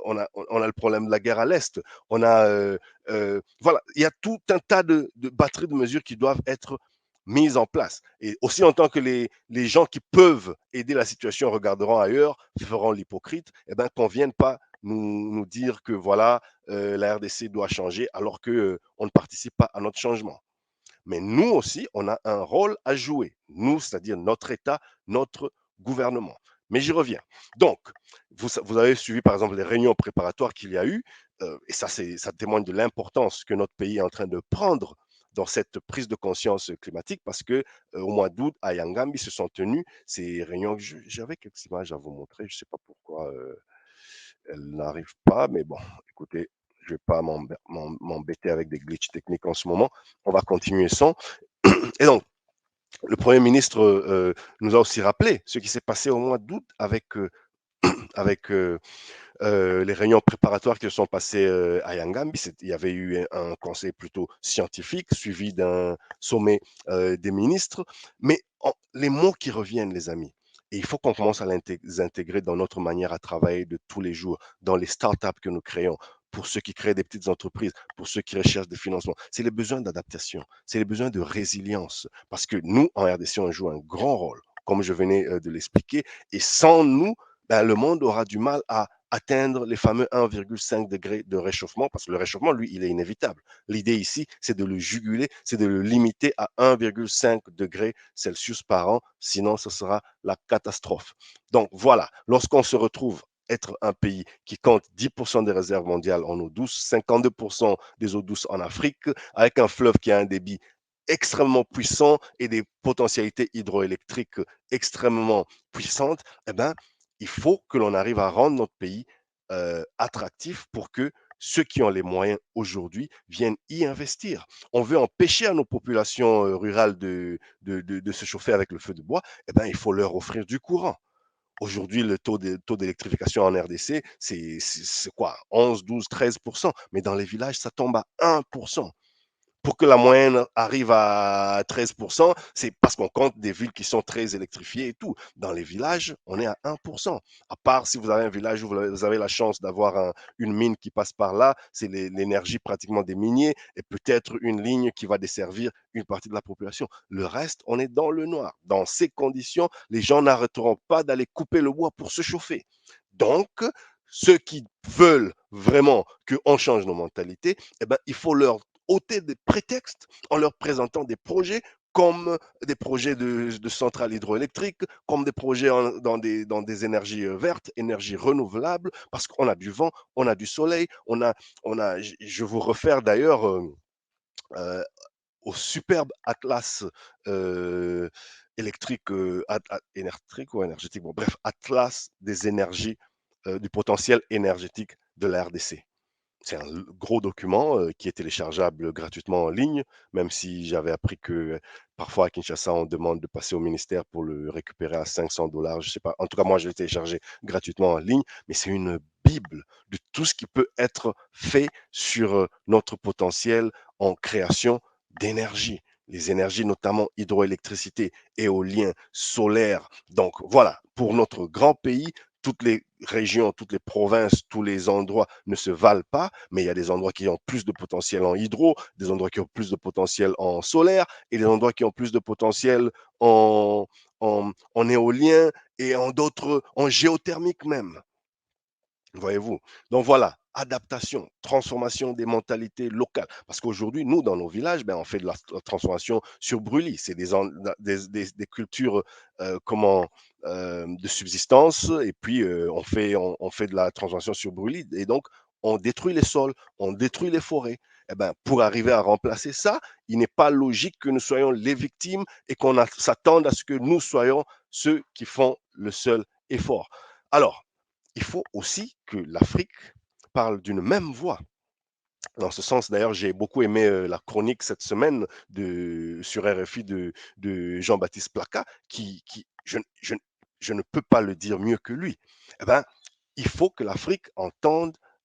on a le problème de la guerre à l'Est. Voilà, il y a tout un tas de batteries de mesures qui doivent être mises en place. Et aussi longtemps que les gens qui peuvent aider la situation regarderont ailleurs, feront l'hypocrite, eh ben, qu'on ne vienne pas nous dire que voilà, la RDC doit changer alors qu'on on ne participe pas à notre changement. Mais nous aussi, on a un rôle à jouer. Nous, c'est-à-dire notre État, notre gouvernement. Mais j'y reviens. Donc, vous avez suivi par exemple les réunions préparatoires qu'il y a eu, et ça témoigne de l'importance que notre pays est en train de prendre dans cette prise de conscience climatique parce que au mois d'août à Yangambi se sont tenues ces réunions. J'avais quelques images à vous montrer, je ne sais pas pourquoi elles n'arrivent pas, mais bon, écoutez, je ne vais pas m'embêter avec des glitches techniques en ce moment. On va continuer sans. Et donc, le Premier ministre nous a aussi rappelé ce qui s'est passé au mois d'août avec les réunions préparatoires qui se sont passées à Yangambi. Il y avait eu un conseil plutôt scientifique suivi d'un sommet des ministres. Mais les mots qui reviennent, les amis, et il faut qu'on commence à les intégrer dans notre manière à travailler de tous les jours, dans les startups que nous créons, pour ceux qui créent des petites entreprises, pour ceux qui recherchent des financements. C'est les besoins d'adaptation, c'est les besoins de résilience. Parce que nous, en RDC, on joue un grand rôle, comme je venais de l'expliquer. Et sans nous, ben, le monde aura du mal à atteindre les fameux 1,5 degrés de réchauffement, parce que le réchauffement, lui, il est inévitable. L'idée ici, c'est de le juguler, c'est de le limiter à 1,5 degrés Celsius par an, sinon ce sera la catastrophe. Donc voilà, lorsqu'on se retrouve être un pays qui compte 10% des réserves mondiales en eau douce, 52% des eaux douces en Afrique, avec un fleuve qui a un débit extrêmement puissant et des potentialités hydroélectriques extrêmement puissantes, eh ben, il faut que l'on arrive à rendre notre pays attractif pour que ceux qui ont les moyens aujourd'hui viennent y investir. On veut empêcher à nos populations rurales de se chauffer avec le feu de bois, eh ben, il faut leur offrir du courant. Aujourd'hui, le taux d'électrification en RDC, c'est quoi? 11, 12, 13%. Mais dans les villages, ça tombe à 1%. Pour que la moyenne arrive à 13%, c'est parce qu'on compte des villes qui sont très électrifiées et tout. Dans les villages, on est à 1%. À part si vous avez un village où vous avez la chance d'avoir une mine qui passe par là, c'est l'énergie pratiquement des miniers et peut-être une ligne qui va desservir une partie de la population. Le reste, on est dans le noir. Dans ces conditions, les gens n'arrêteront pas d'aller couper le bois pour se chauffer. Donc, ceux qui veulent vraiment qu'on change nos mentalités, eh ben, il faut leur ôter des prétextes en leur présentant des projets comme des projets de centrales hydroélectriques, comme des projets dans des énergies vertes, énergies renouvelables, parce qu'on a du vent, on a du soleil, je vous refaire d'ailleurs euh, au superbe atlas électrique, électrique ou énergétique, bon, bref, atlas des énergies, du potentiel énergétique de la RDC. C'est un gros document qui est téléchargeable gratuitement en ligne, même si j'avais appris que parfois à Kinshasa, on demande de passer au ministère pour le récupérer à 500 $. Je sais pas. En tout cas, moi, je l'ai téléchargé gratuitement en ligne, mais c'est une bible de tout ce qui peut être fait sur notre potentiel en création d'énergie. Les énergies, notamment hydroélectricité, éolien, solaire. Donc voilà, pour notre grand pays, toutes les régions, toutes les provinces, tous les endroits ne se valent pas, mais il y a des endroits qui ont plus de potentiel en hydro, des endroits qui ont plus de potentiel en solaire et des endroits qui ont plus de potentiel en, en éolien et en d'autres, en géothermique même. Voyez-vous? Donc voilà, adaptation, transformation des mentalités locales. Parce qu'aujourd'hui, nous, dans nos villages, ben, on fait de la transformation sur brûlis. C'est des cultures comment, de subsistance et puis on fait de la transformation sur brûlis. Et donc, on détruit les sols, on détruit les forêts. Eh ben, pour arriver à remplacer ça, il n'est pas logique que nous soyons les victimes et qu'on s'attende à ce que nous soyons ceux qui font le seul effort. Alors, il faut aussi que l'Afrique parle d'une même voix. Dans ce sens, d'ailleurs, j'ai beaucoup aimé la chronique cette semaine sur RFI de Jean-Baptiste Placat, je ne peux pas le dire mieux que lui. Eh ben, il faut que l'Afrique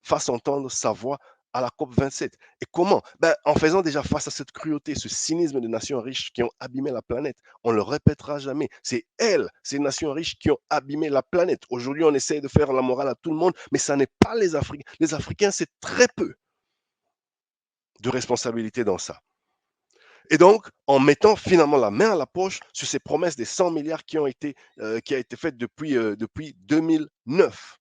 fasse entendre sa voix à la COP27. Et comment? Ben, en faisant déjà face à cette cruauté, ce cynisme des nations riches qui ont abîmé la planète. On ne le répétera jamais. C'est elles, ces nations riches, qui ont abîmé la planète. Aujourd'hui, on essaie de faire la morale à tout le monde, mais ça n'est pas les Africains. Les Africains, c'est très peu de responsabilité dans ça. Et donc, en mettant finalement la main à la poche sur ces promesses des 100 milliards qui a été faites depuis 2009.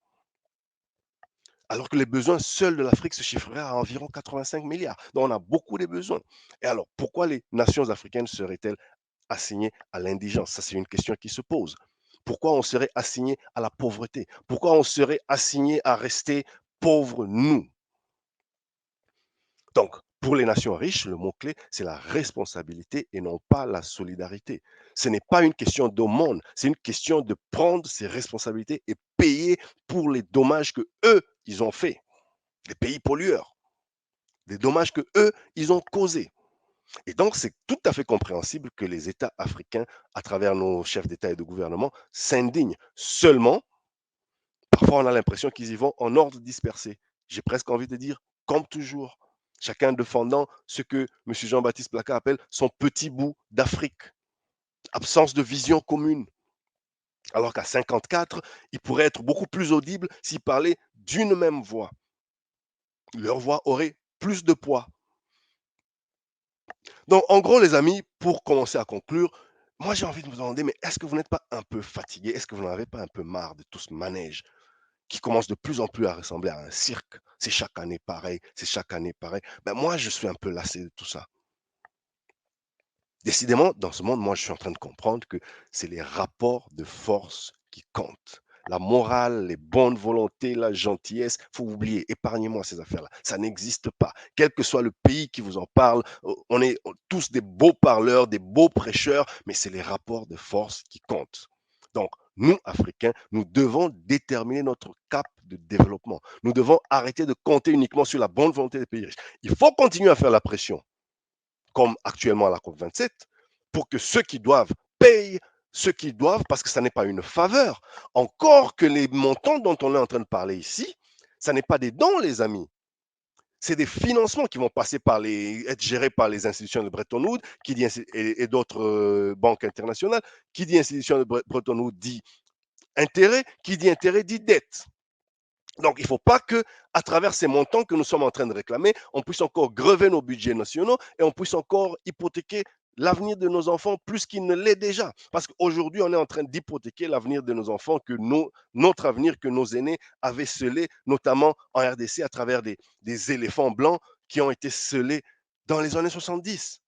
Alors que les besoins seuls de l'Afrique se chiffreraient à environ 85 milliards. Donc, on a beaucoup de besoins. Et alors, pourquoi les nations africaines seraient-elles assignées à l'indigence? Ça, c'est une question qui se pose. Pourquoi on serait assigné à la pauvreté? Pourquoi on serait assigné à rester pauvres, nous? Donc, pour les nations riches, le mot-clé, c'est la responsabilité et non pas la solidarité. Ce n'est pas une question d'aumône, c'est une question de prendre ses responsabilités et payer pour les dommages que eux, ils ont faits. Les pays pollueurs, des dommages que eux, ils ont causés. Et donc, c'est tout à fait compréhensible que les États africains, à travers nos chefs d'État et de gouvernement, s'indignent. Seulement, parfois, on a l'impression qu'ils y vont en ordre dispersé. J'ai presque envie de dire, comme toujours, chacun défendant ce que M. Jean-Baptiste Placat appelle son petit bout d'Afrique. Absence de vision commune. Alors qu'à 54, ils pourraient être beaucoup plus audibles s'ils parlaient d'une même voix. Leur voix aurait plus de poids. Donc, en gros, les amis, pour commencer à conclure, moi j'ai envie de vous demander, mais est-ce que vous n'êtes pas un peu fatigué? Est-ce que vous n'en avez pas un peu marre de tout ce manège qui commence de plus en plus à ressembler à un cirque? C'est chaque année pareil, c'est chaque année pareil. Ben moi, je suis un peu lassé de tout ça. Décidément, dans ce monde, moi, je suis en train de comprendre que c'est les rapports de force qui comptent. La morale, les bonnes volontés, la gentillesse, faut oublier, épargnez-moi ces affaires-là. Ça n'existe pas. Quel que soit le pays qui vous en parle, on est tous des beaux parleurs, des beaux prêcheurs, mais c'est les rapports de force qui comptent. Donc, nous, Africains, nous devons déterminer notre cap de développement. Nous devons arrêter de compter uniquement sur la bonne volonté des pays riches. Il faut continuer à faire la pression comme actuellement à la COP27, pour que ceux qui doivent payent ceux qui doivent, parce que ça n'est pas une faveur. Encore que les montants dont on est en train de parler ici, ça n'est pas des dons, les amis. C'est des financements qui vont passer être gérés par les institutions de Bretton Woods et d'autres banques internationales. Qui dit institution de Bretton Woods dit intérêt, qui dit intérêt dit dette. Donc, il ne faut pas que, à travers ces montants que nous sommes en train de réclamer, on puisse encore grever nos budgets nationaux et on puisse encore hypothéquer l'avenir de nos enfants plus qu'il ne l'est déjà. Parce qu'aujourd'hui, on est en train d'hypothéquer l'avenir de nos enfants, notre avenir que nos aînés avaient scellé, notamment en RDC, à travers des éléphants blancs qui ont été scellés dans les années 70.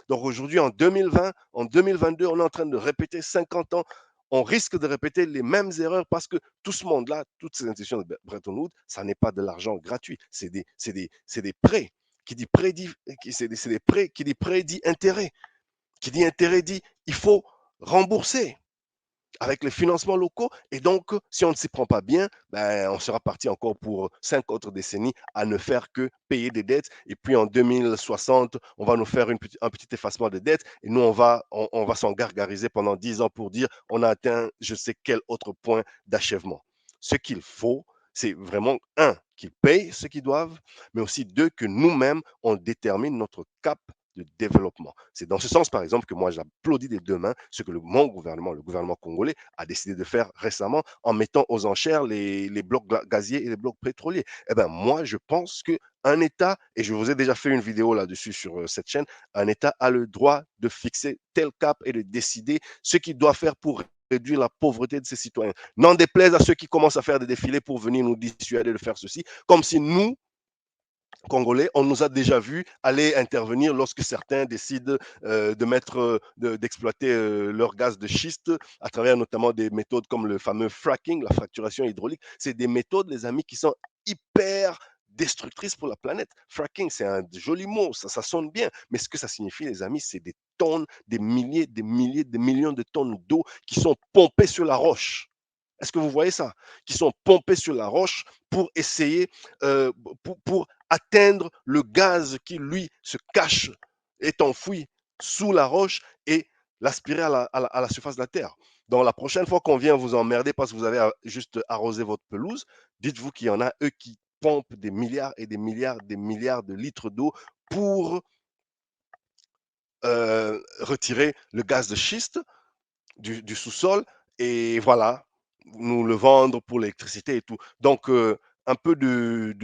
Donc aujourd'hui, en 2020, en 2022, on est en train de répéter 50 ans. On risque de répéter les mêmes erreurs parce que tout ce monde-là, toutes ces institutions de Bretton Woods, ça n'est pas de l'argent gratuit. C'est des prêts. Qui dit prêt dit, c'est des prêts, qui dit prêt dit intérêt. Qui dit intérêt dit il faut rembourser avec les financements locaux. Et donc, si on ne s'y prend pas bien, ben, on sera parti encore pour 5 autres décennies à ne faire que payer des dettes. Et puis en 2060, on va nous faire un petit effacement de dettes. Et nous, on va s'en gargariser pendant 10 ans pour dire on a atteint je sais quel autre point d'achèvement. Ce qu'il faut, c'est vraiment, un, qu'ils payent ce qu'ils doivent, mais aussi deux, que nous-mêmes, on détermine notre cap de développement. C'est dans ce sens, par exemple, que moi j'applaudis des deux mains ce que mon gouvernement, le gouvernement congolais, a décidé de faire récemment en mettant aux enchères les blocs gaziers et les blocs pétroliers. Eh bien, moi, je pense qu'un État, et je vous ai déjà fait une vidéo là-dessus sur cette chaîne, un État a le droit de fixer tel cap et de décider ce qu'il doit faire pour réduire la pauvreté de ses citoyens. N'en déplaise à ceux qui commencent à faire des défilés pour venir nous dissuader de faire ceci, comme si nous, Congolais, on nous a déjà vu aller intervenir lorsque certains décident d'exploiter leur gaz de schiste à travers notamment des méthodes comme le fameux fracking, la fracturation hydraulique. C'est des méthodes, les amis, qui sont hyper destructrices pour la planète. Fracking, c'est un joli mot, ça sonne bien, mais ce que ça signifie, les amis, c'est des tonnes, des milliers, des milliers, des millions de tonnes d'eau qui sont pompées sur la roche. Est-ce que vous voyez ça? Qui sont pompées sur la roche pour essayer, pour atteindre le gaz qui, lui, se cache, est enfoui sous la roche et l'aspirer à la surface de la terre. Donc, la prochaine fois qu'on vient vous emmerder parce que vous avez juste arrosé votre pelouse, dites-vous qu'il y en a, eux, qui pompent des milliards et des milliards de litres d'eau pour retirer le gaz de schiste du sous-sol et voilà, nous le vendre pour l'électricité et tout. Donc, un peu de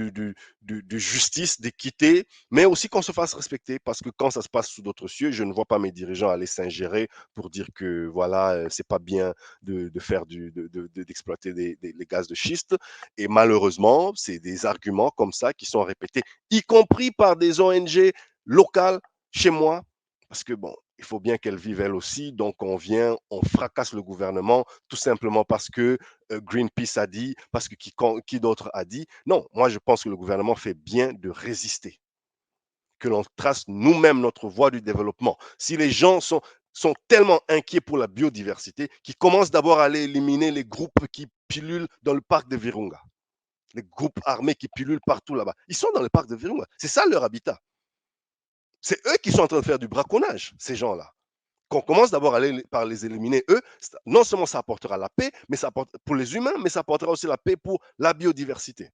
justice, d'équité, mais aussi qu'on se fasse respecter parce que quand ça se passe sous d'autres cieux, je ne vois pas mes dirigeants aller s'ingérer pour dire que voilà, c'est pas bien de faire d'exploiter les gaz de schiste. Et malheureusement, c'est des arguments comme ça qui sont répétés, y compris par des ONG locales chez moi, parce que bon, il faut bien qu'elle vive elle aussi. Donc, on vient, on fracasse le gouvernement tout simplement parce que Greenpeace a dit, parce que qui d'autre a dit. Non, moi, je pense que le gouvernement fait bien de résister, que l'on trace nous-mêmes notre voie du développement. Si les gens sont tellement inquiets pour la biodiversité qu'ils commencent d'abord à aller éliminer les groupes qui pilulent dans le parc de Virunga, les groupes armés qui pilulent partout là-bas. Ils sont dans le parc de Virunga. C'est ça leur habitat. C'est eux qui sont en train de faire du braconnage, ces gens-là. Qu'on commence d'abord à par les éliminer, eux, non seulement ça apportera la paix, mais ça apporte pour les humains, mais ça apportera aussi la paix pour la biodiversité.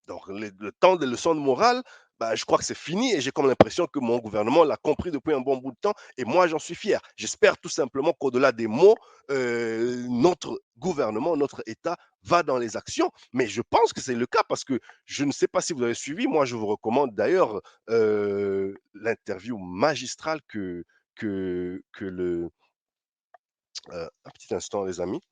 Donc, le temps des leçons de morale, bah, je crois que c'est fini et j'ai comme l'impression que mon gouvernement l'a compris depuis un bon bout de temps et moi, j'en suis fier. J'espère tout simplement qu'au-delà des mots, notre gouvernement, notre État va dans les actions. Mais je pense que c'est le cas parce que je ne sais pas si vous avez suivi. Moi, je vous recommande d'ailleurs l'interview magistrale que le. Un petit instant, les amis.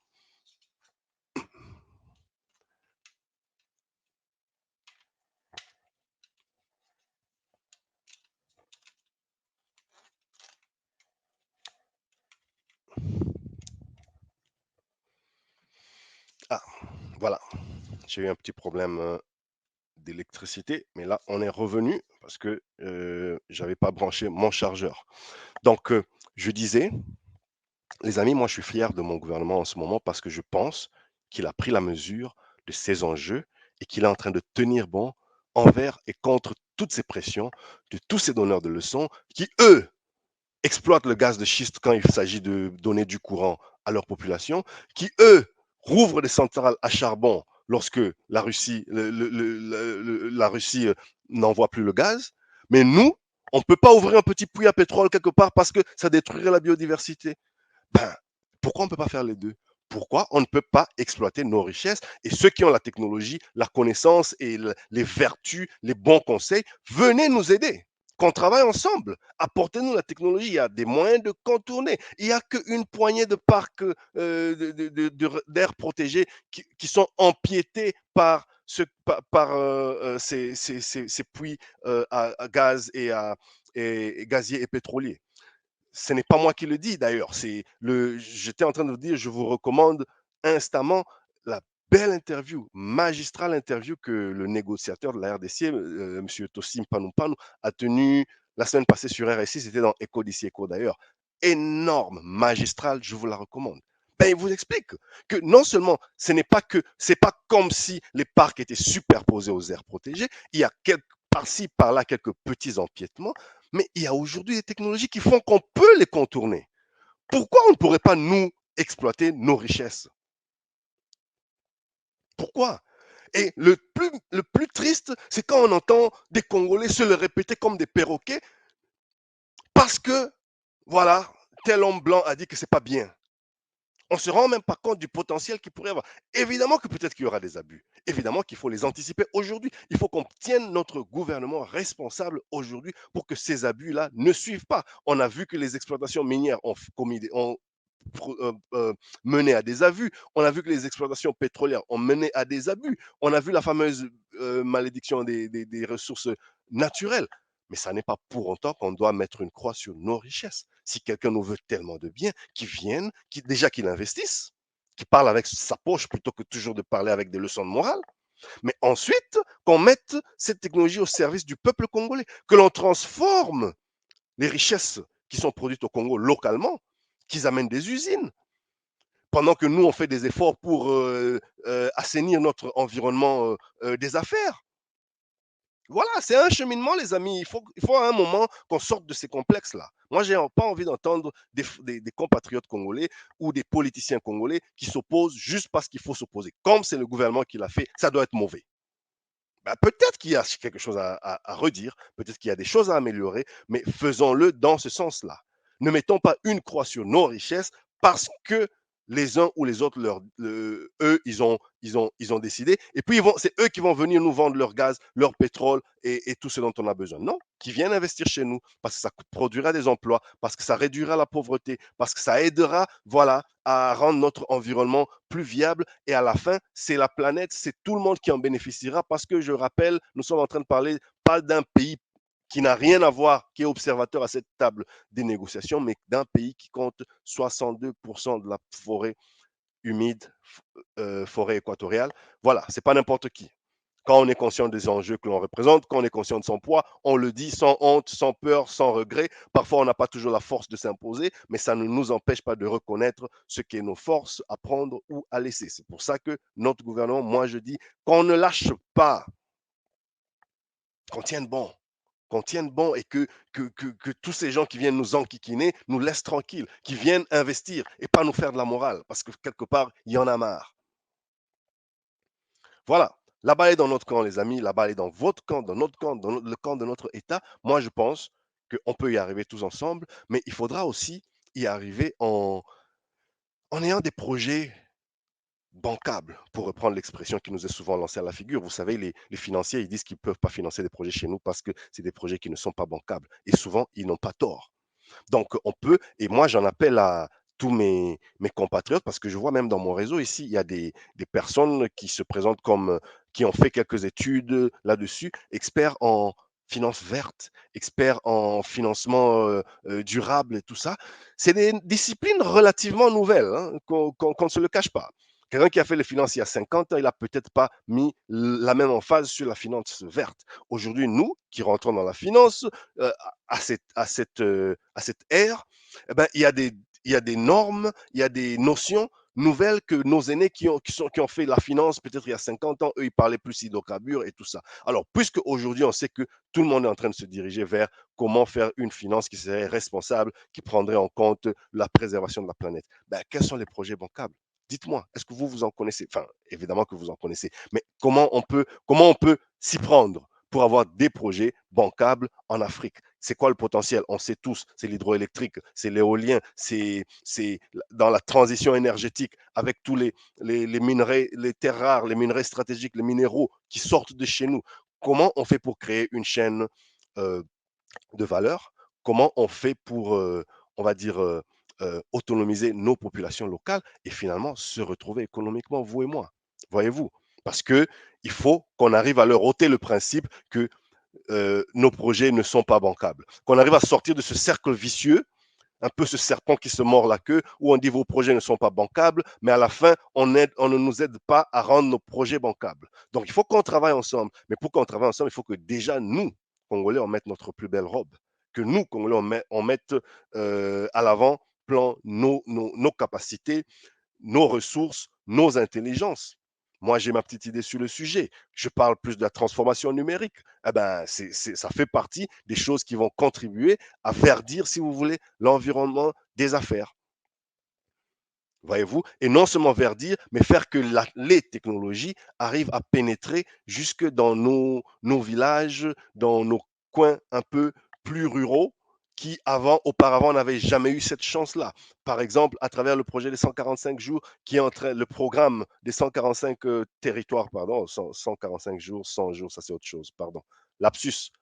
Ah, voilà. J'ai eu un petit problème d'électricité, mais là, on est revenu parce que j'avais pas branché mon chargeur. Donc, je disais, les amis, moi, je suis fier de mon gouvernement en ce moment parce que je pense qu'il a pris la mesure de ses enjeux et qu'il est en train de tenir bon envers et contre toutes ces pressions de tous ces donneurs de leçons qui, eux, exploitent le gaz de schiste quand il s'agit de donner du courant à leur population, qui, eux, rouvrent des centrales à charbon lorsque la Russie, la Russie n'envoie plus le gaz. Mais nous, on ne peut pas ouvrir un petit puits à pétrole quelque part parce que ça détruirait la biodiversité. Ben, pourquoi on ne peut pas faire les deux? Pourquoi on ne peut pas exploiter nos richesses et ceux qui ont la technologie, la connaissance et les vertus, les bons conseils, venez nous aider. Qu'on travaille ensemble, apportez-nous la technologie, il y a des moyens de contourner. Il n'y a qu'une poignée de parcs d'air protégés qui sont empiétés par, ces puits à gaz et gaziers et pétroliers. Ce n'est pas moi qui le dis d'ailleurs. J'étais en train de vous dire, je vous recommande instamment la belle interview, magistrale interview que le négociateur de la RDC, M. Tossim Panoupano, a tenu la semaine passée sur RSI. C'était dans Echo d'ici Echo d'ailleurs. Énorme, magistrale, je vous la recommande. Ben, il vous explique que non seulement c'est pas comme si les parcs étaient superposés aux aires protégées, il y a par-ci, par-là, quelques petits empiètements, mais il y a aujourd'hui des technologies qui font qu'on peut les contourner. Pourquoi on ne pourrait pas nous exploiter nos richesses? Pourquoi? Et le plus triste, c'est quand on entend des Congolais se le répéter comme des perroquets. parce que, voilà, tel homme blanc a dit que c'est pas bien. On ne se rend même pas compte du potentiel qu'il pourrait y avoir. Évidemment que peut-être qu'il y aura des abus. Évidemment qu'il faut les anticiper aujourd'hui. Il faut qu'on tienne notre gouvernement responsable aujourd'hui pour que ces abus-là ne suivent pas. On a vu que les exploitations minières ont mené à des abus. On a vu que les exploitations pétrolières ont mené à des abus. On a vu la fameuse malédiction des ressources naturelles. Mais ça n'est pas pour autant qu'on doit mettre une croix sur nos richesses. Si quelqu'un nous veut tellement de bien, qu'il vienne, déjà qu'il investisse, qu'il parle avec sa poche plutôt que toujours de parler avec des leçons de morale. Mais ensuite, qu'on mette cette technologie au service du peuple congolais, que l'on transforme les richesses qui sont produites au Congo localement, qu'ils amènent des usines, pendant que nous, on fait des efforts pour assainir notre environnement des affaires. Voilà, c'est un cheminement, les amis. Il faut à un moment qu'on sorte de ces complexes-là. Moi, je n'ai pas envie d'entendre des compatriotes congolais ou des politiciens congolais qui s'opposent juste parce qu'il faut s'opposer. Comme c'est le gouvernement qui l'a fait, ça doit être mauvais. Ben, peut-être qu'il y a quelque chose à redire, peut-être qu'il y a des choses à améliorer, mais faisons-le dans ce sens-là. Ne mettons pas une croix sur nos richesses parce que les uns ou les autres, eux, ils ont décidé. Et puis, c'est eux qui vont venir nous vendre leur gaz, leur pétrole et tout ce dont on a besoin. Non, qui viennent investir chez nous parce que ça produira des emplois, parce que ça réduira la pauvreté, parce que ça aidera, voilà, à rendre notre environnement plus viable. Et à la fin, c'est la planète, c'est tout le monde qui en bénéficiera parce que, je rappelle, nous sommes en train de parler pas d'un pays qui n'a rien à voir, qui est observateur à cette table des négociations, mais d'un pays qui compte 62% de la forêt humide, forêt équatoriale. Voilà, c'est pas n'importe qui. Quand on est conscient des enjeux que l'on représente, quand on est conscient de son poids, on le dit sans honte, sans peur, sans regret. Parfois, on n'a pas toujours la force de s'imposer, mais ça ne nous empêche pas de reconnaître ce qu'est nos forces à prendre ou à laisser. C'est pour ça que notre gouvernement, moi je dis, qu'on ne lâche pas, qu'on tienne bon, et que tous ces gens qui viennent nous enquiquiner nous laissent tranquilles, qui viennent investir et pas nous faire de la morale, parce que quelque part, il y en a marre. Voilà, la balle est dans notre camp, les amis, la balle est dans votre camp, dans notre camp, dans le camp de notre État. Moi, je pense qu'on peut y arriver tous ensemble, mais il faudra aussi y arriver en ayant des projets bancables, pour reprendre l'expression qui nous est souvent lancée à la figure. Vous savez, les financiers, ils disent qu'ils ne peuvent pas financer des projets chez nous parce que c'est des projets qui ne sont pas bancables. Et souvent, ils n'ont pas tort. Donc, on peut, et moi, j'en appelle à tous mes compatriotes, parce que je vois même dans mon réseau ici, il y a des personnes qui se présentent comme, qui ont fait quelques études là-dessus, experts en finances vertes, experts en financement durable et tout ça. C'est des disciplines relativement nouvelles, hein, qu'on ne se le cache pas. Quelqu'un qui a fait les finances il y a 50 ans, il n'a peut-être pas mis la même emphase sur la finance verte. Aujourd'hui, nous qui rentrons dans la finance, à cette ère, eh ben, il y a des normes, il y a des notions nouvelles que nos aînés qui ont fait la finance peut-être il y a 50 ans, eux, ils parlaient plus hydrocarbures et tout ça. Alors, puisque aujourd'hui, on sait que tout le monde est en train de se diriger vers comment faire une finance qui serait responsable, qui prendrait en compte la préservation de la planète, ben, quels sont les projets bancables? Dites-moi, est-ce que vous en connaissez? Enfin, évidemment que vous en connaissez, mais comment on peut s'y prendre pour avoir des projets bancables en Afrique? C'est quoi le potentiel? On sait tous, c'est l'hydroélectrique, c'est l'éolien, c'est dans la transition énergétique avec tous les minerais, les terres rares, les minerais stratégiques, les minéraux qui sortent de chez nous. Comment on fait pour créer une chaîne euh, de valeur? Comment on fait pour, on va dire, autonomiser nos populations locales et finalement se retrouver économiquement, vous et moi? Voyez-vous? Parce que il faut qu'on arrive à leur ôter le principe que nos projets ne sont pas bancables. Qu'on arrive à sortir de ce cercle vicieux, un peu ce serpent qui se mord la queue, où on dit vos projets ne sont pas bancables, mais à la fin, on ne nous aide pas à rendre nos projets bancables. Donc, il faut qu'on travaille ensemble. Mais pour qu'on travaille ensemble, il faut que déjà nous, Congolais, on mette notre plus belle robe. Que nous, Congolais, on mette à l'avant-plan nos capacités, nos ressources, nos intelligences. Moi, j'ai ma petite idée sur le sujet. Je parle plus de la transformation numérique. Eh ben, ça fait partie des choses qui vont contribuer à verdir, si vous voulez, l'environnement des affaires. Voyez-vous? Et non seulement verdir, mais faire que les technologies arrivent à pénétrer jusque dans nos villages, dans nos coins un peu plus ruraux, qui auparavant n'avaient jamais eu cette chance-là. Par exemple, à travers le projet des 145 jours, qui est en train, le programme des 145 territoires, pardon, 145 jours, 100 jours, ça c'est autre chose, pardon. Lapsus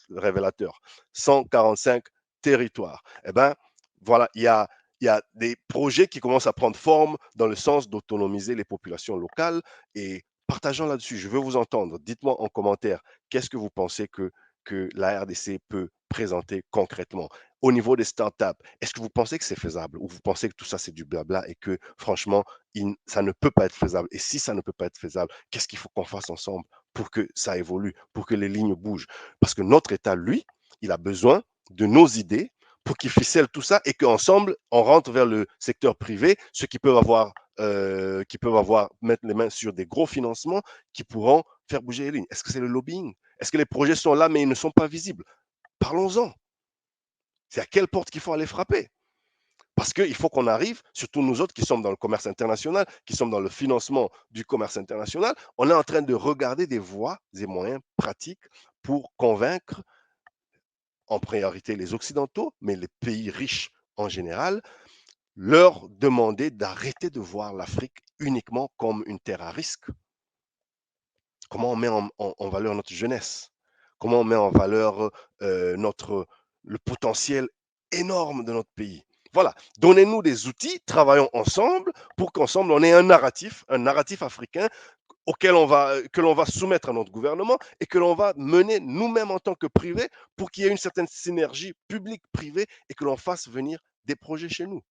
révélateur. 145 territoires. Eh bien, voilà, il y a des projets qui commencent à prendre forme dans le sens d'autonomiser les populations locales et partageons là-dessus. Je veux vous entendre. Dites-moi en commentaire qu'est-ce que vous pensez que la RDC peut présenter concrètement. Au niveau des startups, est-ce que vous pensez que c'est faisable ou vous pensez que tout ça c'est du blabla et que franchement, ça ne peut pas être faisable? Et si ça ne peut pas être faisable, qu'est-ce qu'il faut qu'on fasse ensemble pour que ça évolue, pour que les lignes bougent? Parce que notre État, lui, il a besoin de nos idées pour qu'ils ficellent tout ça et qu'ensemble, on rentre vers le secteur privé, ceux qui peuvent avoir, mettre les mains sur des gros financements qui pourront faire bouger les lignes. Est-ce que c'est le lobbying? Est-ce que les projets sont là mais ils ne sont pas visibles? Parlons-en. C'est à quelle porte qu'il faut aller frapper? Parce qu'il faut qu'on arrive, surtout nous autres qui sommes dans le commerce international, qui sommes dans le financement du commerce international, on est en train de regarder des voies, des moyens pratiques pour convaincre en priorité les Occidentaux, mais les pays riches en général, leur demander d'arrêter de voir l'Afrique uniquement comme une terre à risque. Comment on met en valeur notre jeunesse? Comment on met en valeur le potentiel énorme de notre pays? Voilà, donnez-nous des outils, travaillons ensemble pour qu'ensemble on ait un narratif africain que l'on va soumettre à notre gouvernement et que l'on va mener nous-mêmes en tant que privés pour qu'il y ait une certaine synergie publique-privée et que l'on fasse venir des projets chez nous.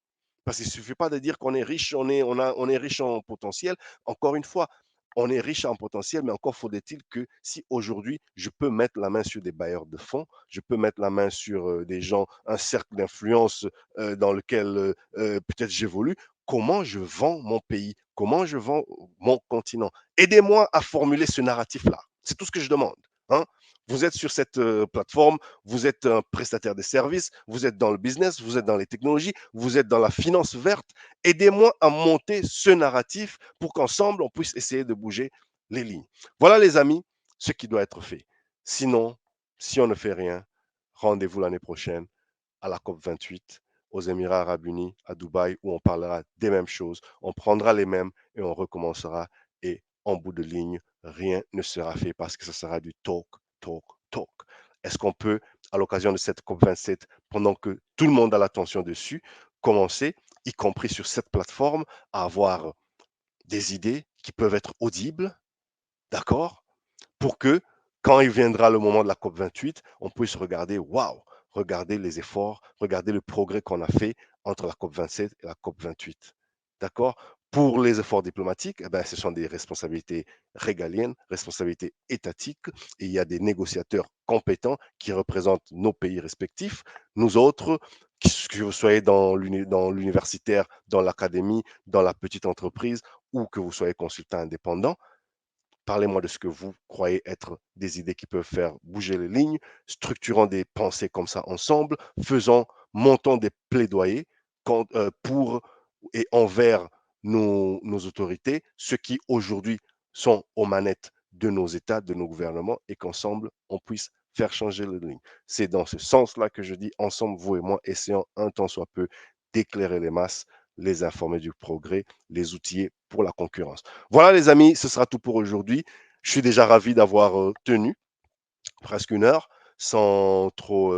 Parce qu'il ne suffit pas de dire qu'on est riche, on est riche en potentiel. Encore une fois, on est riche en potentiel, mais encore faudrait-il que si aujourd'hui je peux mettre la main sur des bailleurs de fonds, je peux mettre la main sur des gens, un cercle d'influence dans lequel peut-être j'évolue, comment je vends mon pays, comment je vends mon continent. Aidez-moi à formuler ce narratif-là. C'est tout ce que je demande. Hein. Vous êtes sur cette plateforme, vous êtes un prestataire de services, vous êtes dans le business, vous êtes dans les technologies, vous êtes dans la finance verte. Aidez-moi à monter ce narratif pour qu'ensemble, on puisse essayer de bouger les lignes. Voilà, les amis, ce qui doit être fait. Sinon, si on ne fait rien, rendez-vous l'année prochaine à la COP 28 aux Émirats arabes unis, à Dubaï, où on parlera des mêmes choses, on prendra les mêmes et on recommencera. Et en bout de ligne, rien ne sera fait parce que ce sera du talk, talk, talk. Est-ce qu'on peut, à l'occasion de cette COP27, pendant que tout le monde a l'attention dessus, commencer, y compris sur cette plateforme, à avoir des idées qui peuvent être audibles, d'accord, pour que quand il viendra le moment de la COP28, on puisse regarder, waouh, regarder les efforts, regarder le progrès qu'on a fait entre la COP27 et la COP28. D'accord? Pour les efforts diplomatiques, eh ben, ce sont des responsabilités régaliennes, responsabilités étatiques, et il y a des négociateurs compétents qui représentent nos pays respectifs. Nous autres, que vous soyez dans l'universitaire, dans l'académie, dans la petite entreprise, ou que vous soyez consultant indépendant, parlez-moi de ce que vous croyez être des idées qui peuvent faire bouger les lignes, structurant des pensées comme ça ensemble, montons des plaidoyers pour et envers nos autorités, ceux qui aujourd'hui sont aux manettes de nos États, de nos gouvernements, et qu'ensemble, on puisse faire changer les lignes. C'est dans ce sens-là que je dis, ensemble, vous et moi, essayons un temps soit peu d'éclairer les masses, les informer du progrès, les outiller pour la concurrence. Voilà les amis, ce sera tout pour aujourd'hui. Je suis déjà ravi d'avoir tenu presque une heure sans trop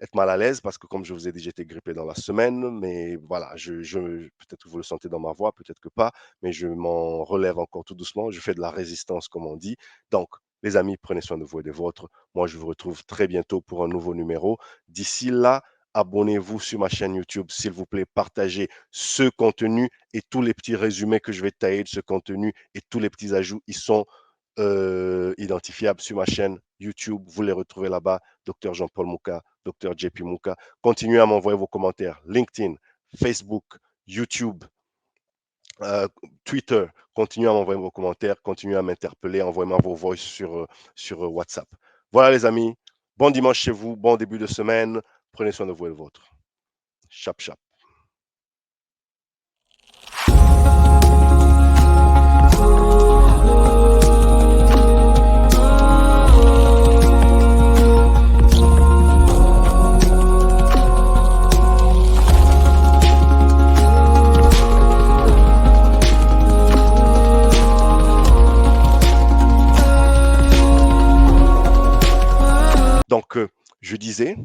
être mal à l'aise parce que comme je vous ai dit, j'étais grippé dans la semaine, mais voilà, peut-être que vous le sentez dans ma voix, peut-être que pas, mais je m'en relève encore tout doucement. Je fais de la résistance, comme on dit. Donc, les amis, prenez soin de vous et des vôtres. Moi, je vous retrouve très bientôt pour un nouveau numéro. D'ici là, abonnez-vous sur ma chaîne YouTube, s'il vous plaît, partagez ce contenu et tous les petits résumés que je vais tailler de ce contenu et tous les petits ajouts, ils sont identifiables sur ma chaîne YouTube. Vous les retrouvez là-bas, Dr Jean-Paul Mouka, Dr JP Mouka. Continuez à m'envoyer vos commentaires. LinkedIn, Facebook, YouTube, Twitter. Continuez à m'envoyer vos commentaires. Continuez à m'interpeller. Envoyez-moi vos voix sur WhatsApp. Voilà les amis. Bon dimanche chez vous. Bon début de semaine. Prenez soin de vous et de vôtres. Chap, chap. Donc, je disais,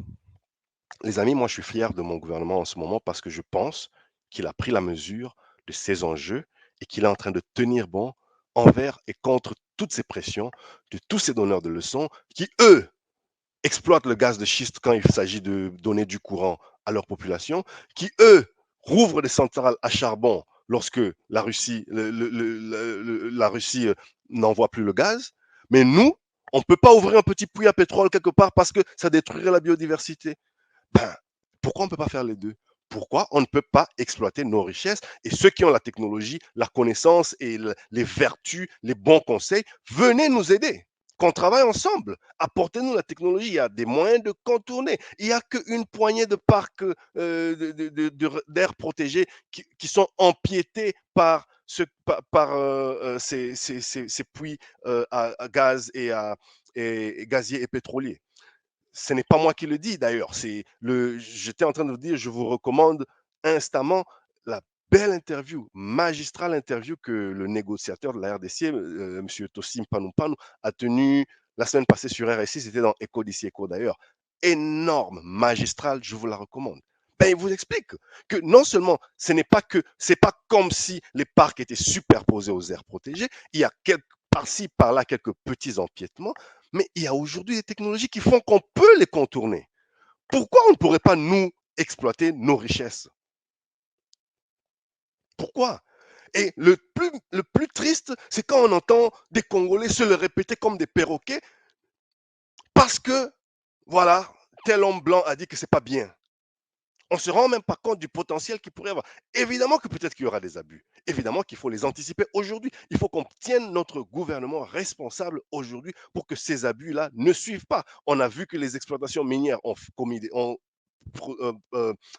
les amis, moi, je suis fier de mon gouvernement en ce moment parce que je pense qu'il a pris la mesure de ces enjeux et qu'il est en train de tenir bon envers et contre toutes ces pressions de tous ces donneurs de leçons qui, eux, exploitent le gaz de schiste quand il s'agit de donner du courant à leur population, qui, eux, rouvrent des centrales à charbon lorsque la Russie, la Russie n'envoie plus le gaz. Mais nous, on ne peut pas ouvrir un petit puits à pétrole quelque part parce que ça détruirait la biodiversité. Ben, pourquoi on ne peut pas faire les deux? Pourquoi on ne peut pas exploiter nos richesses et ceux qui ont la technologie, la connaissance et les vertus, les bons conseils, venez nous aider. Qu'on travaille ensemble, apportez-nous la technologie, il y a des moyens de contourner. Il n'y a qu'une poignée de parcs d'air protégés qui sont empiétés par, ces puits à gaz et gaziers et pétroliers. Ce n'est pas moi qui le dis d'ailleurs. J'étais en train de vous dire, je vous recommande instamment la belle interview, magistrale interview que le négociateur de la RDC, M. Tossim Panoupano, a tenu la semaine passée sur RSI. C'était dans Echo d'ici Echo d'ailleurs. Énorme, magistrale, je vous la recommande. Ben, il vous explique que non seulement c'est pas comme si les parcs étaient superposés aux aires protégées, il y a par-ci, par-là, quelques petits empiètements, mais il y a aujourd'hui des technologies qui font qu'on peut les contourner. Pourquoi on ne pourrait pas nous exploiter nos richesses? Pourquoi? Et le plus triste, c'est quand on entend des Congolais se le répéter comme des perroquets parce que, voilà, tel homme blanc a dit que c'est pas bien. On ne se rend même pas compte du potentiel qu'il pourrait y avoir. Évidemment que peut-être qu'il y aura des abus. Évidemment qu'il faut les anticiper aujourd'hui. Il faut qu'on tienne notre gouvernement responsable aujourd'hui pour que ces abus-là ne suivent pas. On a vu que les exploitations minières ont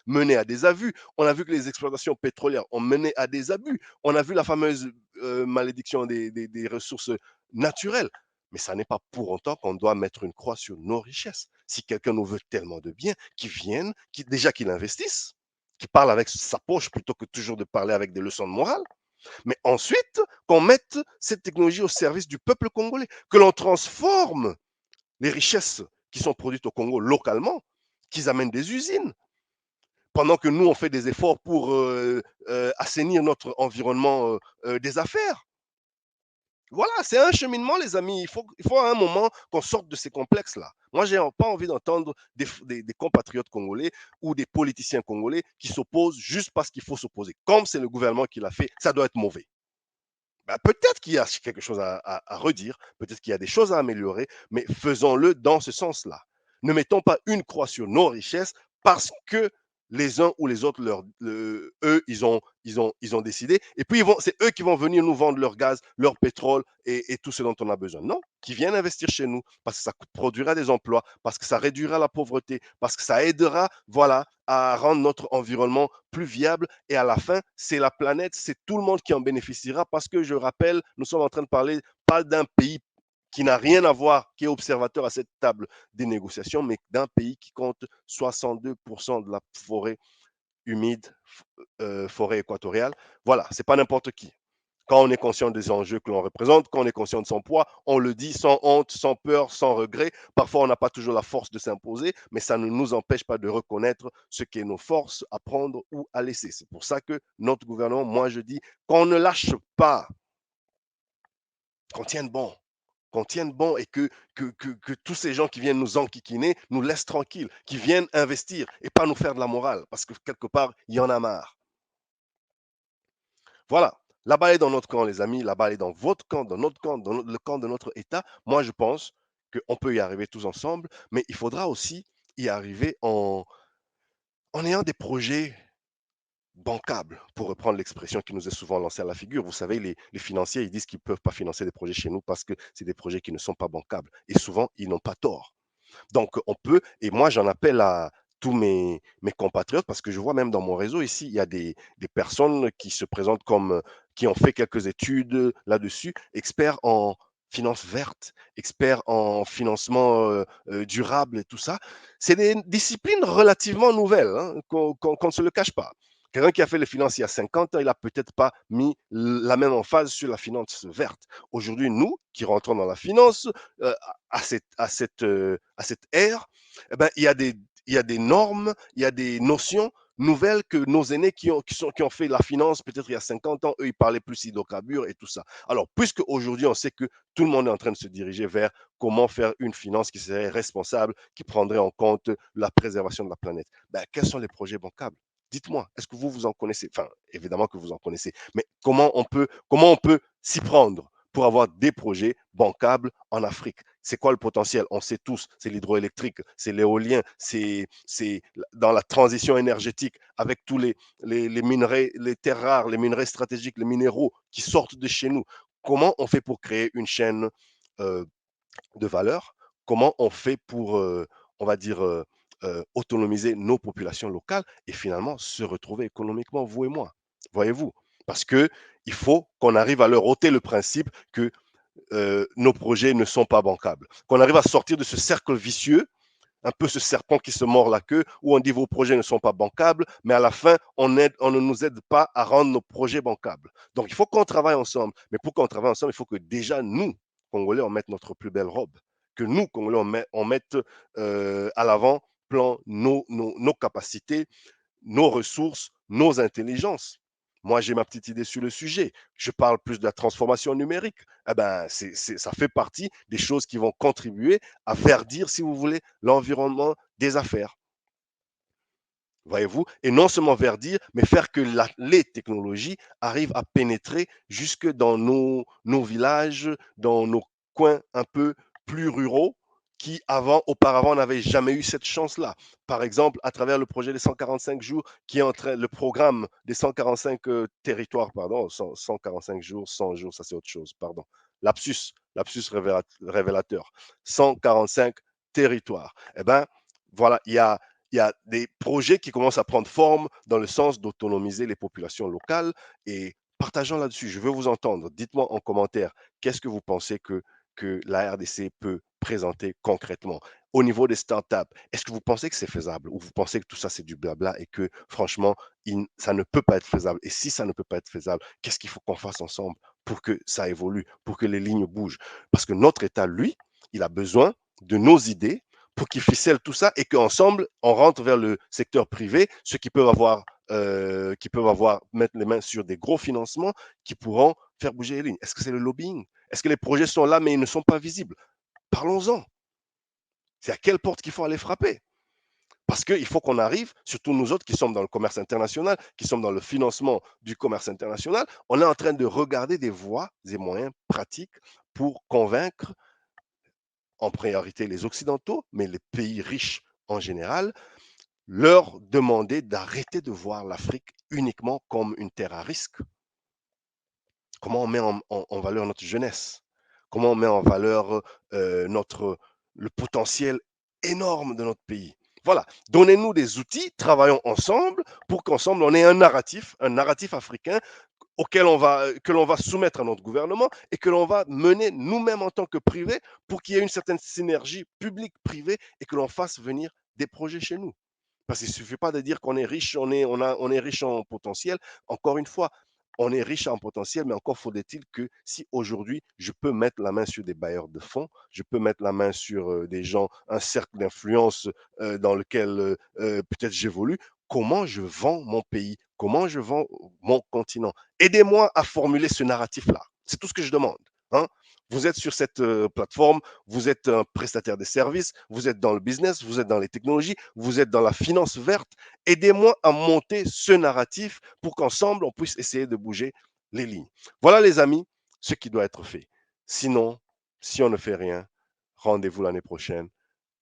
mené à des abus. On a vu que les exploitations pétrolières ont mené à des abus. On a vu la fameuse malédiction des ressources naturelles. Mais ça n'est pas pour autant qu'on doit mettre une croix sur nos richesses. Si quelqu'un nous veut tellement de bien, qu'il vienne, déjà qu'il investisse, qu'il parle avec sa poche plutôt que toujours de parler avec des leçons de morale. Mais ensuite, qu'on mette cette technologie au service du peuple congolais, que l'on transforme les richesses qui sont produites au Congo localement, qu'ils amènent des usines, pendant que nous, on fait des efforts pour assainir notre environnement des affaires. Voilà, c'est un cheminement, les amis. Il faut à un moment qu'on sorte de ces complexes-là. Moi, je n'ai pas envie d'entendre des compatriotes congolais ou des politiciens congolais qui s'opposent juste parce qu'il faut s'opposer. Comme c'est le gouvernement qui l'a fait, ça doit être mauvais. Ben, peut-être qu'il y a quelque chose à redire, peut-être qu'il y a des choses à améliorer, mais faisons-le dans ce sens-là. Ne mettons pas une croix sur nos richesses parce que les uns ou les autres, eux, ils ont décidé. Et puis, c'est eux qui vont venir nous vendre leur gaz, leur pétrole et tout ce dont on a besoin. Non, qui viennent investir chez nous parce que ça produira des emplois, parce que ça réduira la pauvreté, parce que ça aidera, voilà, à rendre notre environnement plus viable. Et à la fin, c'est la planète, c'est tout le monde qui en bénéficiera parce que, je rappelle, nous sommes en train de parler pas d'un pays qui n'a rien à voir, qui est observateur à cette table des négociations, mais d'un pays qui compte 62% de la forêt humide, forêt équatoriale. Voilà, c'est pas n'importe qui. Quand on est conscient des enjeux que l'on représente, quand on est conscient de son poids, on le dit sans honte, sans peur, sans regret. Parfois, on n'a pas toujours la force de s'imposer, mais ça ne nous empêche pas de reconnaître ce qu'est nos forces à prendre ou à laisser. C'est pour ça que notre gouvernement, moi je dis, qu'on ne lâche pas, qu'on tienne bon, et que tous ces gens qui viennent nous enquiquiner nous laissent tranquilles, qui viennent investir et pas nous faire de la morale, parce que quelque part, il y en a marre. Voilà, la balle est dans notre camp, les amis, la balle est dans votre camp, dans notre camp, dans le camp de notre État. Moi, je pense qu'on peut y arriver tous ensemble, mais il faudra aussi y arriver en ayant des projets bancables, pour reprendre l'expression qui nous est souvent lancée à la figure. Vous savez, les financiers, ils disent qu'ils ne peuvent pas financer des projets chez nous parce que c'est des projets qui ne sont pas bancables. Et souvent, ils n'ont pas tort. Donc, on peut, et moi, j'en appelle à tous mes compatriotes, parce que je vois même dans mon réseau ici, il y a des personnes qui se présentent comme, qui ont fait quelques études là-dessus, experts en finances vertes, experts en financement durable et tout ça. C'est des disciplines relativement nouvelles, hein, qu'on ne se le cache pas. Quelqu'un qui a fait les finances il y a 50 ans, il a peut-être pas mis la même emphase sur la finance verte. Aujourd'hui, nous qui rentrons dans la finance, à cette ère, eh ben, il y a des normes, il y a des notions nouvelles que nos aînés qui ont fait la finance peut-être il y a 50 ans, eux, ils parlaient plus hydrocarbures et tout ça. Alors, puisque aujourd'hui, on sait que tout le monde est en train de se diriger vers comment faire une finance qui serait responsable, qui prendrait en compte la préservation de la planète, ben, quels sont les projets bancables? Dites-moi, est-ce que vous en connaissez? Enfin, évidemment que vous en connaissez, mais comment on peut s'y prendre pour avoir des projets bancables en Afrique? C'est quoi le potentiel? On sait tous, c'est l'hydroélectrique, c'est l'éolien, c'est dans la transition énergétique avec tous les minerais, les terres rares, les minerais stratégiques, les minéraux qui sortent de chez nous. Comment on fait pour créer une chaîne euh, de valeur, comment on fait pour, on va dire, autonomiser nos populations locales et finalement se retrouver économiquement, vous et moi. Voyez-vous? Parce que il faut qu'on arrive à leur ôter le principe que nos projets ne sont pas bancables. Qu'on arrive à sortir de ce cercle vicieux, un peu ce serpent qui se mord la queue, où on dit vos projets ne sont pas bancables, mais à la fin, on ne nous aide pas à rendre nos projets bancables. Donc, il faut qu'on travaille ensemble. Mais pour qu'on travaille ensemble, il faut que déjà nous, Congolais, on mette notre plus belle robe. Que nous, Congolais, on mette à l'avant plan nos capacités, nos ressources, nos intelligences. Moi, j'ai ma petite idée sur le sujet. Je parle plus de la transformation numérique. Eh ben, ça fait partie des choses qui vont contribuer à verdir, si vous voulez, l'environnement des affaires. Voyez-vous? Et non seulement verdir, mais faire que les technologies arrivent à pénétrer jusque dans nos villages, dans nos coins un peu plus ruraux qui auparavant n'avaient jamais eu cette chance-là. Par exemple, à travers le projet des 145 jours, qui est en train, le programme des 145 territoires, pardon, 145 jours, 100 jours, ça c'est autre chose, pardon. Lapsus révélateur. 145 territoires. Eh bien, voilà, il y a des projets qui commencent à prendre forme dans le sens d'autonomiser les populations locales et partageons là-dessus. Je veux vous entendre. Dites-moi en commentaire qu'est-ce que vous pensez que la RDC peut présenter concrètement. Au niveau des startups, est-ce que vous pensez que c'est faisable ou vous pensez que tout ça c'est du blabla et que franchement, ça ne peut pas être faisable? Et si ça ne peut pas être faisable, qu'est-ce qu'il faut qu'on fasse ensemble pour que ça évolue, pour que les lignes bougent? Parce que notre État, lui, il a besoin de nos idées pour qu'ils ficellent tout ça et qu'ensemble, on rentre vers le secteur privé, ceux qui peuvent avoir, mettre les mains sur des gros financements qui pourront faire bouger les lignes. Est-ce que c'est le lobbying? Est-ce que les projets sont là mais ils ne sont pas visibles? Parlons-en. C'est à quelle porte qu'il faut aller frapper? Parce qu'il faut qu'on arrive, surtout nous autres qui sommes dans le commerce international, qui sommes dans le financement du commerce international, on est en train de regarder des voies et moyens pratiques pour convaincre en priorité les Occidentaux, mais les pays riches en général, leur demander d'arrêter de voir l'Afrique uniquement comme une terre à risque. Comment on met en valeur notre jeunesse? Comment on met en valeur le potentiel énorme de notre pays? Voilà, donnez-nous des outils, travaillons ensemble pour qu'ensemble on ait un narratif africain que l'on va soumettre à notre gouvernement et que l'on va mener nous-mêmes en tant que privés pour qu'il y ait une certaine synergie publique-privée et que l'on fasse venir des projets chez nous. Parce qu'il ne suffit pas de dire qu'on est riche, on est riche en potentiel. Encore une fois, on est riche en potentiel, mais encore faudrait-il que si aujourd'hui je peux mettre la main sur des bailleurs de fonds, je peux mettre la main sur des gens, un cercle d'influence dans lequel peut-être j'évolue, comment je vends mon pays, comment je vends mon continent. Aidez-moi à formuler ce narratif-là. C'est tout ce que je demande. Hein. Vous êtes sur cette plateforme, vous êtes un prestataire de services, vous êtes dans le business, vous êtes dans les technologies, vous êtes dans la finance verte. Aidez-moi à monter ce narratif pour qu'ensemble, on puisse essayer de bouger les lignes. Voilà, les amis, ce qui doit être fait. Sinon, si on ne fait rien, rendez-vous l'année prochaine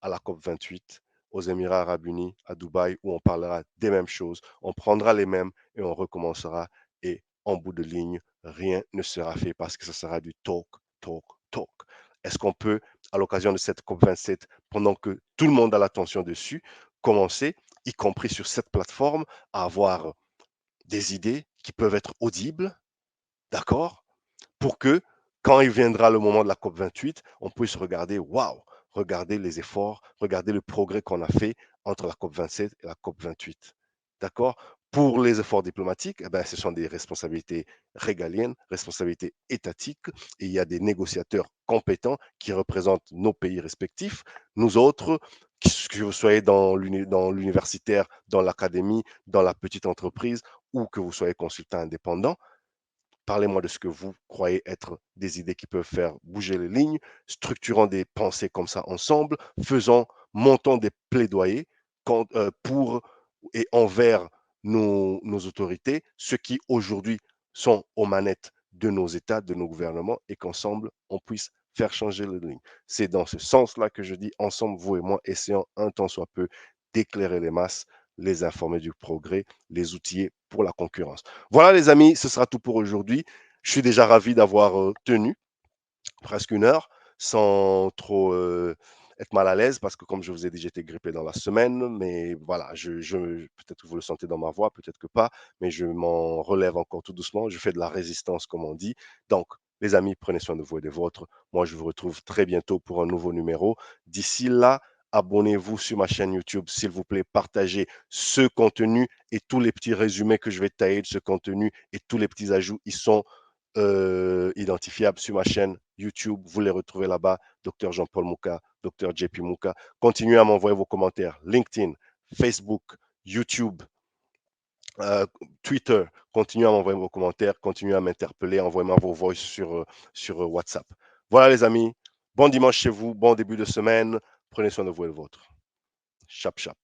à la COP 28 aux Émirats arabes unis, à Dubaï, où on parlera des mêmes choses, on prendra les mêmes et on recommencera. Et en bout de ligne, rien ne sera fait parce que ce sera du talk, talk, talk. Est-ce qu'on peut, à l'occasion de cette COP 27, pendant que tout le monde a l'attention dessus, commencer, y compris sur cette plateforme, à avoir des idées qui peuvent être audibles, d'accord, pour que quand il viendra le moment de la COP 28, on puisse regarder, waouh, regarder les efforts, regarder le progrès qu'on a fait entre la COP 27 et la COP 28. D'accord? Pour les efforts diplomatiques, eh ben, ce sont des responsabilités régaliennes, responsabilités étatiques, et il y a des négociateurs compétents qui représentent nos pays respectifs. Nous autres, que vous soyez dans l'universitaire, dans l'académie, dans la petite entreprise, ou que vous soyez consultant indépendant, parlez-moi de ce que vous croyez être des idées qui peuvent faire bouger les lignes, structurant des pensées comme ça ensemble, faisant, montant des plaidoyers pour et envers nos autorités, ceux qui aujourd'hui sont aux manettes de nos États, de nos gouvernements, et qu'ensemble, on puisse faire changer les lignes. C'est dans ce sens-là que je dis, ensemble, vous et moi, essayons un tant soit peu d'éclairer les masses, les informer du progrès, les outiller pour la concurrence. Voilà les amis, ce sera tout pour aujourd'hui. Je suis déjà ravi d'avoir tenu presque une heure sans trop être mal à l'aise parce que comme je vous ai dit, j'étais grippé dans la semaine, mais voilà, peut-être que vous le sentez dans ma voix, peut-être que pas, mais je m'en relève encore tout doucement. Je fais de la résistance, comme on dit. Donc, les amis, prenez soin de vous et des vôtres. Moi, je vous retrouve très bientôt pour un nouveau numéro. D'ici là, abonnez-vous sur ma chaîne YouTube, s'il vous plaît, partagez ce contenu et tous les petits résumés que je vais tailler de ce contenu et tous les petits ajouts, ils sont identifiables sur ma chaîne YouTube. Vous les retrouvez là-bas, Dr Jean-Paul Mouka, Dr JP Mouka. Continuez à m'envoyer vos commentaires. LinkedIn, Facebook, YouTube, euh, Twitter. Continuez à m'envoyer vos commentaires. Continuez à m'interpeller. Envoyez-moi vos voices sur WhatsApp. Voilà les amis. Bon dimanche chez vous. Bon début de semaine. Prenez soin de vous et de vôtres. Chap, chap.